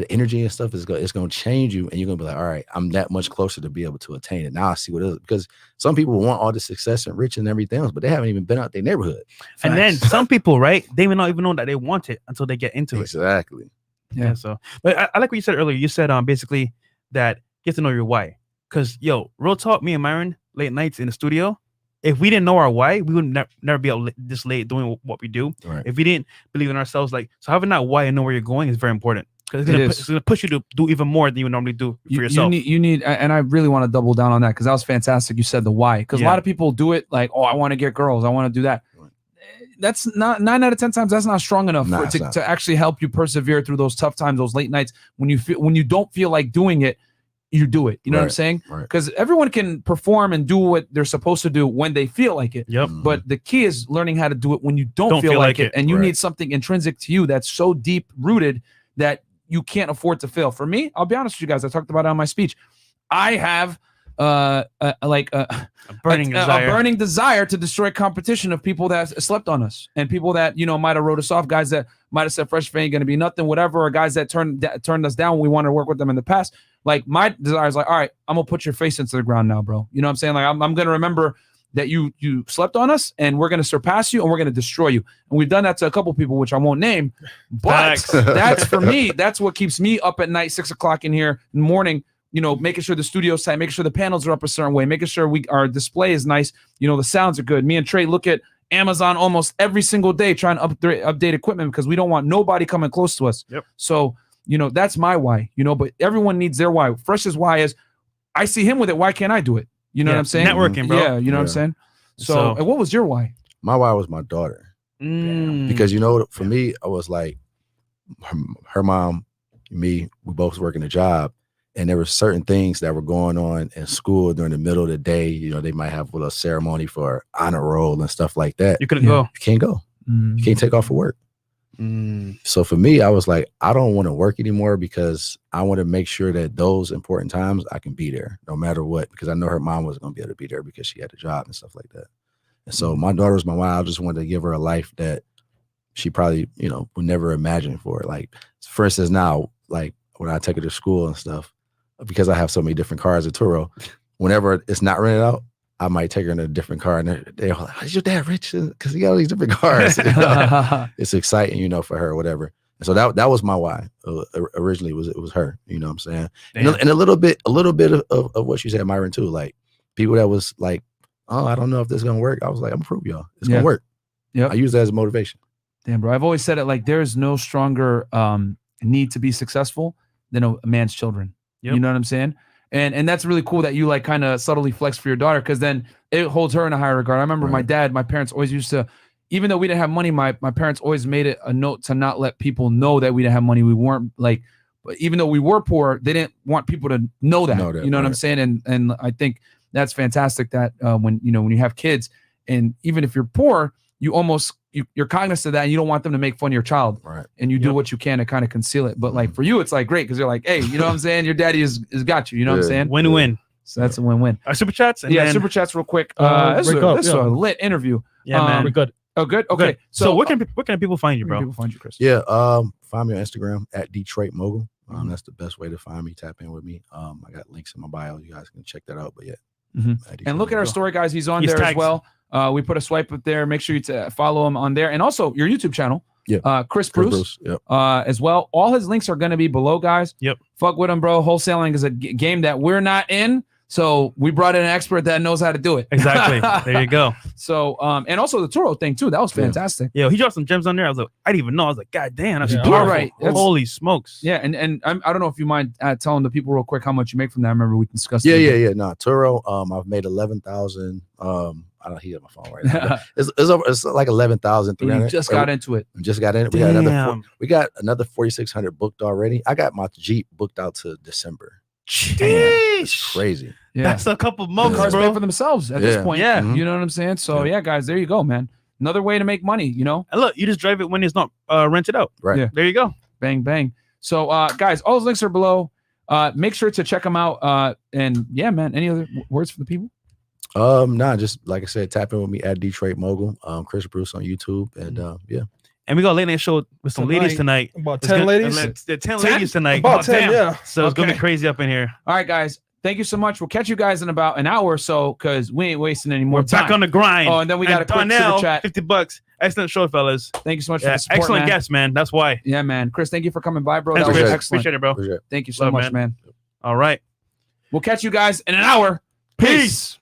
energy and stuff it's going to change you, and you're going to be like, all right, I'm that much closer to be able to attain it. Now I see what it is. Because some people want all the success and rich and everything else, but they haven't even been out their neighborhood. And then some people, right? They may not even know that they want it until they get into it. Exactly. Yeah. So, but I like what you said earlier. You said basically that you have to know your why. Because real talk, me and Myron, late nights in the studio. If we didn't know our why, we would never be out this late doing what we do. Right. If we didn't believe in ourselves, so having that why and know where you're going is very important, because it's going to push you to do even more than you would normally do for yourself. You need, and I really want to double down on that because that was fantastic. You said the why, because a lot of people do it like, oh, I want to get girls, I want to do that. That's not 9 out of 10 times. That's not strong enough to actually help you persevere through those tough times, those late nights when you don't feel like doing it. You do it. You know what I'm saying? Because everyone can perform and do what they're supposed to do when they feel like it. Yep. But the key is learning how to do it when you don't feel like it. And you need something intrinsic to you that's so deep rooted that you can't afford to fail. For me, I'll be honest with you guys. I talked about it on my speech. I have a burning desire to destroy competition of people that slept on us and people that might have wrote us off, guys that might have said Fresh Fit ain't gonna be nothing, whatever, or guys that turned us down when we wanted to work with them in the past. Like my desire is like, all right, I'm gonna put your face into the ground now, bro. You know what I'm saying? Like I'm gonna remember that you slept on us, and we're gonna surpass you, and we're gonna destroy you. And we've done that to a couple people, which I won't name. But that's for me. That's what keeps me up at night, 6 o'clock in here in the morning. Making sure the studio's tight, making sure the panels are up a certain way, making sure our display is nice. The sounds are good. Me and Trey look at Amazon almost every single day trying to update equipment because we don't want nobody coming close to us. Yep. So, that's my why, but everyone needs their why. Fresh's why is I see him with it. Why can't I do it? You know what I'm saying? Networking, bro. Yeah. You know what I'm saying? So, and what was your why? My why was my daughter. Because, for me, I was like, her mom, me, we both was working a job. And there were certain things that were going on in school during the middle of the day. They might have a little ceremony for honor roll and stuff like that. You couldn't go. You can't go. You can't take off for work. So for me, I was like, I don't want to work anymore because I want to make sure that those important times I can be there no matter what, because I know her mom wasn't going to be able to be there because she had a job and stuff like that. And so my daughter was my why. I just wanted to give her a life that she probably, would never imagine for her. Like, for instance, now, like when I take her to school and stuff, because I have so many different cars at Turo, whenever it's not rented out, I might take her in a different car, and they're like, "How's your dad rich? Because he got all these different cars." It's exciting, for her or whatever. And so that was my why. Originally, it was her. You know what I'm saying? And a little bit of what you said, Myron, too. Like people that was like, "Oh, I don't know if this is gonna work." I was like, "I'm gonna prove y'all it's gonna work." Yeah, I use that as a motivation. Damn, bro. I've always said it like there's no stronger need to be successful than a man's children. Yep. You know what I'm saying? And that's really cool that you like kind of subtly flex for your daughter, because then it holds her in a higher regard. I remember my parents always used to, even though we didn't have money, my parents always made it a note to not let people know that we didn't have money. We weren't like, even though we were poor, they didn't want people to know that. You know what I'm saying? And I think that's fantastic that when you have kids, and even if you're poor, you're cognizant of that, and you don't want them to make fun of your child, Right. and you do what you can to kind of conceal it. But like for you, it's like great because you're like, hey, you know what I'm saying? Your daddy has got you. You know what I'm saying? Win-win. So that's a win-win. Our super chats. And then, super chats real quick. This is a lit interview. Yeah, man. We're good. Oh, good. Okay. Good. So where can people find you, where can bro? people find you, Chris? Yeah. Find me on Instagram at Detroit Mogul. That's the best way to find me. Tap in with me. I got links in my bio. You guys can check that out. But yeah. And look at our story, guys. He's on He's there tagged. as well. We put a swipe up there. Make sure you follow him on there, and also your YouTube channel. Yeah. Chris Bruce. Yep. As well. All his links are going to be below, guys. Yep. Fuck with him, bro. Wholesaling is a game that we're not in, so we brought in an expert that knows how to do it. Exactly. There you go. So, and also the Turo thing too. That was fantastic. Yo, he dropped some gems on there. I was like, I didn't even know. I was like, God damn, that's Yeah. powerful. All right. Holy smokes. Yeah, and I don't know if you mind telling the people real quick how much you make from that. I remember we discussed. Yeah. No, Turo. I've made 11,000. I don't hear my phone right now. It's like 11,300. You just got into it. Just got in it. We got another 4,600 booked already. I got my Jeep booked out to December. It's crazy. Yeah, That's a couple the months, cars pay bro. for themselves at this point. Yeah. You know what I'm saying? So yeah, guys, there you go, man. Another way to make money. You know, And look, you just drive it when it's not rented out. Right. Yeah. There you go. bang bang. So guys, all those links are below. Make sure to check them out. And yeah, man. Any other words for the people? Nah, just like I said, tap in with me at Detroit Mogul, Chris Bruce on YouTube, and yeah. And we got a late night show with some ladies tonight. About It's 10 gonna- ladies. 10 ladies tonight. About Oh, 10, damn. yeah. So it's gonna Okay. be crazy up in here. All right, guys. Thank you so much. We'll catch you guys in about an hour or so because we ain't wasting any more We're time. back on the grind. Oh, and then we got a quick Darnell, super chat. $50. Excellent show, fellas. Thank you so much Yeah, for the support, excellent man. guest, man. That's why. Yeah, man. Chris, thank you for coming by, bro. That Thanks, was Chris. excellent. Appreciate it, bro. Appreciate it. Thank you so Love, much, man. All right. We'll catch you guys in an hour. Peace.